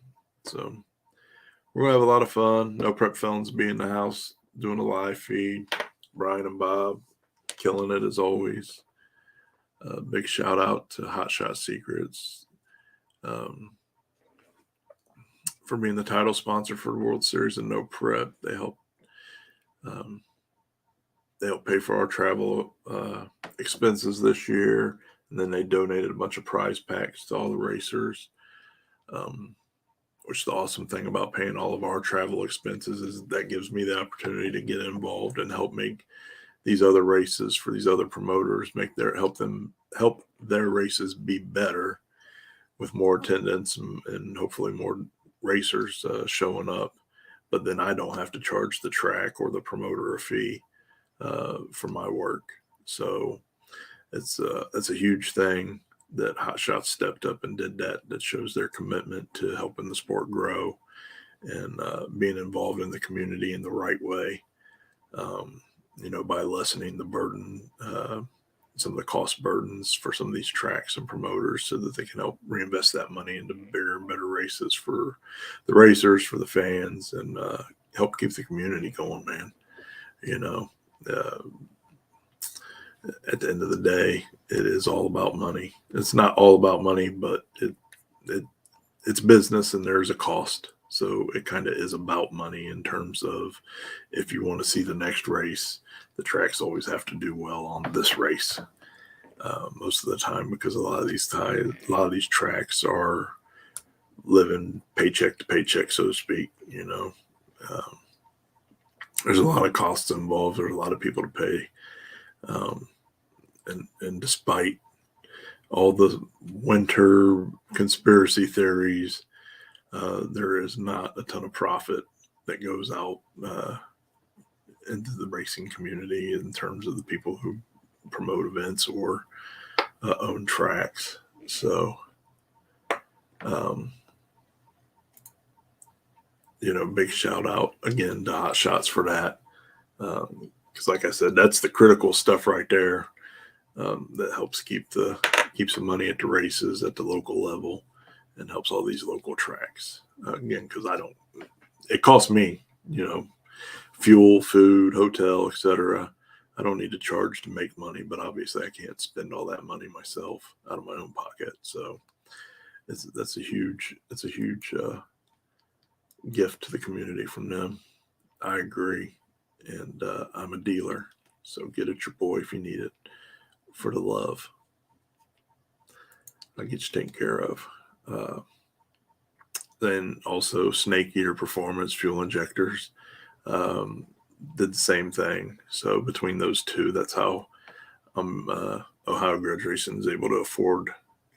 So we're going to have a lot of fun. No Prep Felons be in the house doing a live feed. Brian and Bob killing it as always. Big shout out to Hot Shot Secrets for being the title sponsor for the World Series of No Prep. They help pay for our travel expenses this year, and then they donated a bunch of prize packs to all the racers. Which the awesome thing about paying all of our travel expenses is that gives me the opportunity to get involved and help make these other races for these other promoters, help their races be better with more attendance and hopefully more racers showing up. But then I don't have to charge the track or the promoter a fee for my work. So that's a huge thing that Hot Shots stepped up and did that. That shows their commitment to helping the sport grow and being involved in the community in the right way. By lessening the burden, some of the cost burdens for some of these tracks and promoters so that they can help reinvest that money into bigger and better races for the racers, for the fans, and help keep the community going, man. At the end of the day, it is all about money. It's not all about money, but it's business and there's a cost. So it kind of is about money in terms of if you want to see the next race, the tracks always have to do well on this race most of the time, because a lot of these tracks are living paycheck to paycheck, so to speak. There's a lot of costs involved. There's a lot of people to pay. And despite all the winter conspiracy theories, there is not a ton of profit that goes out into the racing community in terms of the people who promote events or own tracks. So, big shout out again to Hot Shots for that. Because like I said, that's the critical stuff right there that helps keep the money at the races at the local level and helps all these local tracks. Again, because it costs me, fuel, food, hotel, etc. I don't need to charge to make money, but obviously I can't spend all that money myself out of my own pocket. So that's a huge gift to the community from them. I agree. And I'm a dealer, so get at your boy if you need it for the love. I'll get you taken care of. Then also Snake Eater Performance Fuel Injectors did the same thing. So between those two, that's how Ohio Grudge Racing is able to afford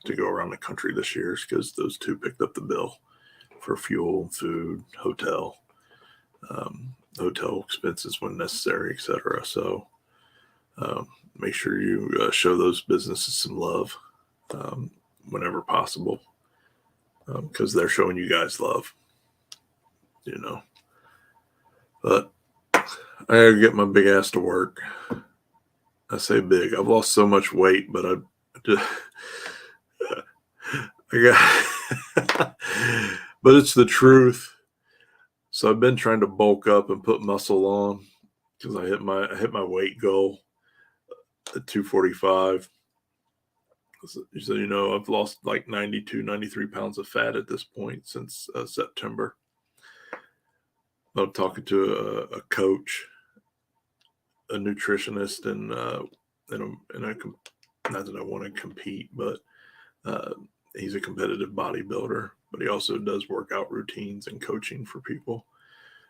to go around the country this year, is because those two picked up the bill for fuel, food, hotel expenses when necessary, etc. So make sure you show those businesses some love whenever possible, because they're showing you guys love, But I gotta get my big ass to work. I say big. I've lost so much weight, but but it's the truth. So I've been trying to bulk up and put muscle on because I hit my weight goal at 245. So, I've lost like 92, 93 pounds of fat at this point since September. I'm talking to a coach, a nutritionist, and not that I want to compete, but he's a competitive bodybuilder, but he also does workout routines and coaching for people.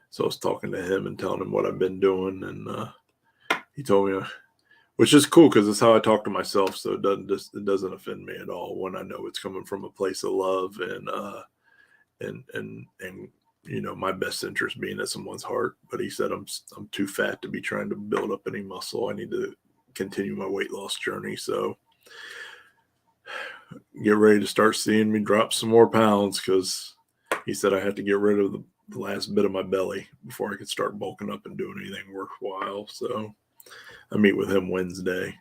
So I was talking to him and telling him what I've been doing, and he told me, which is cool because it's how I talk to myself. So it doesn't offend me at all when I know it's coming from a place of love and my best interest being at someone's heart. But he said I'm too fat to be trying to build up any muscle. I need to continue my weight loss journey. So get ready to start seeing me drop some more pounds, because he said I had to get rid of the last bit of my belly before I could start bulking up and doing anything worthwhile. So I meet with him Wednesday,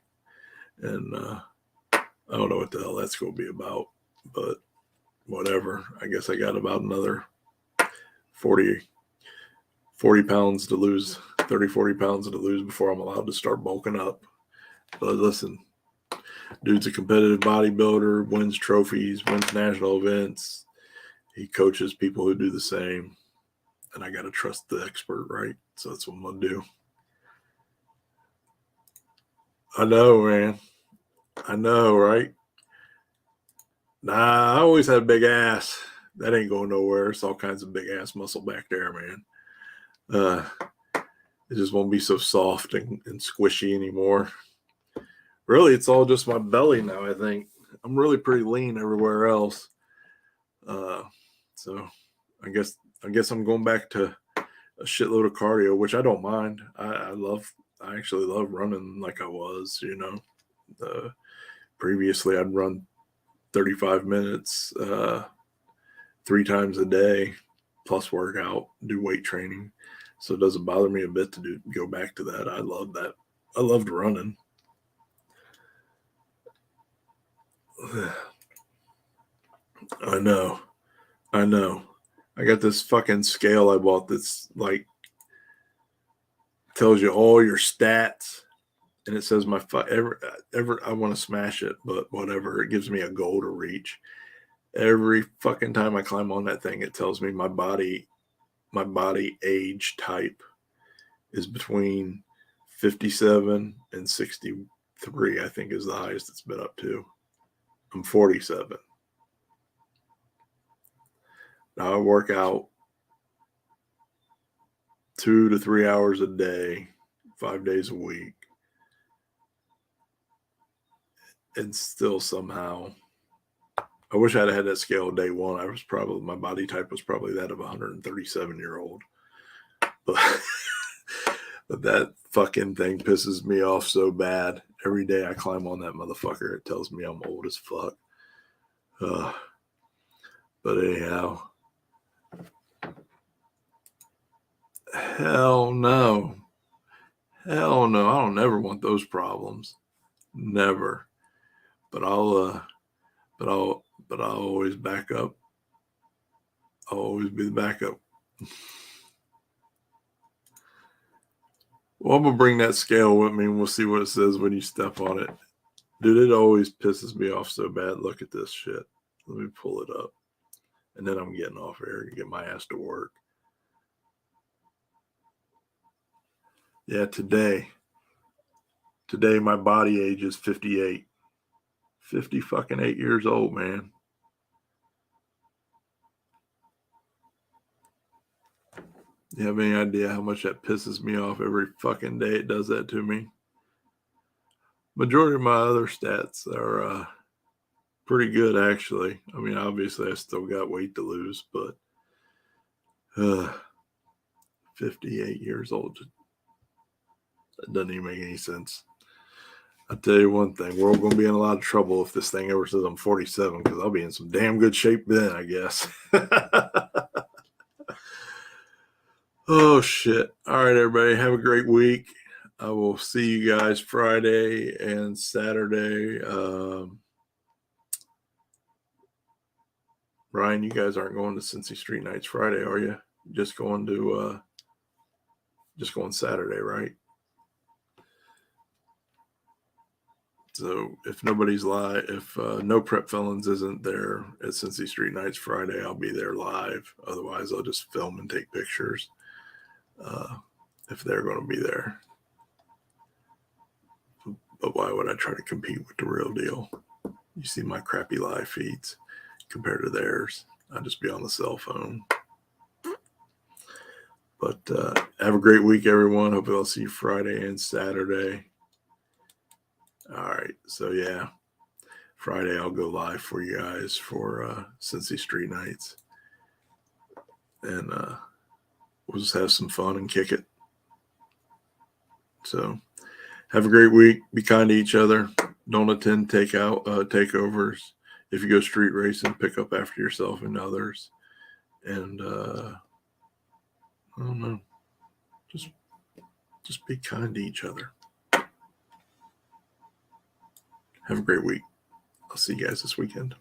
and I don't know what the hell that's going to be about, but whatever. I guess I got about another 40 pounds to lose, 40 pounds to lose before I'm allowed to start bulking up. But listen, dude's a competitive bodybuilder, wins trophies, wins national events. He coaches people who do the same. And I got to trust the expert, right? So that's what I'm going to do. I know, man. I know, right? Nah, I always had a big ass. That ain't going nowhere. It's all kinds of big ass muscle back there, man. It just won't be so soft and squishy anymore. Really, it's all just my belly now, I think. I'm really pretty lean everywhere else. So I guess I'm going back to a shitload of cardio, which I don't mind. I actually love running like I was, previously I'd run 35 minutes 3 times a day plus workout, do weight training. So it doesn't bother me a bit to go back to that. I love that. I loved running. I know. I got this fucking scale I bought that's like tells you all your stats, and it says my I want to smash it, but whatever. It gives me a goal to reach. Every fucking time I climb on that thing, it tells me my body age type is between 57 and 63, I think is the highest it's been up to. I'm 47. Now I work out 2 to 3 hours a day, 5 days a week. And still somehow, I wish I'd had that scale day one. My body type was probably that of a 137-year-old. But but that fucking thing pisses me off so bad. Every day I climb on that motherfucker, it tells me I'm old as fuck. But anyhow, hell no. I don't ever want those problems. Never. But I'll always back up. I'll always be the backup. Well, I'm going to bring that scale with me and we'll see what it says when you step on it. Dude, it always pisses me off so bad. Look at this shit. Let me pull it up. And then I'm getting off here and get my ass to work. Yeah, today my body age is 58. 50 fucking 8 years old, man. You have any idea how much that pisses me off every fucking day it does that to me? Majority of my other stats are pretty good, actually. I mean, obviously I still got weight to lose, but 58 years old, that doesn't even make any sense. I'll tell you one thing, we're all going to be in a lot of trouble if this thing ever says I'm 47, because I'll be in some damn good shape then, I guess. Oh, shit. All right, everybody. Have a great week. I will see you guys Friday and Saturday. Ryan, you guys aren't going to Cincy Street Nights Friday, are you? Just going Saturday, right? So if nobody's live, if No Prep Felons isn't there at Cincy Street Nights Friday, I'll be there live. Otherwise, I'll just film and take pictures if they're going to be there. But why would I try to compete with the real deal? You see my crappy live feeds compared to theirs. I'd just be on the cell phone. But have a great week, everyone. Hope I'll see you Friday and Saturday. All right. So, yeah, Friday I'll go live for you guys for Cincy Street Nights. And we'll just have some fun and kick it. So, have a great week. Be kind to each other. Don't attend takeovers. If you go street racing, pick up after yourself and others. And I don't know. Just be kind to each other. Have a great week. I'll see you guys this weekend.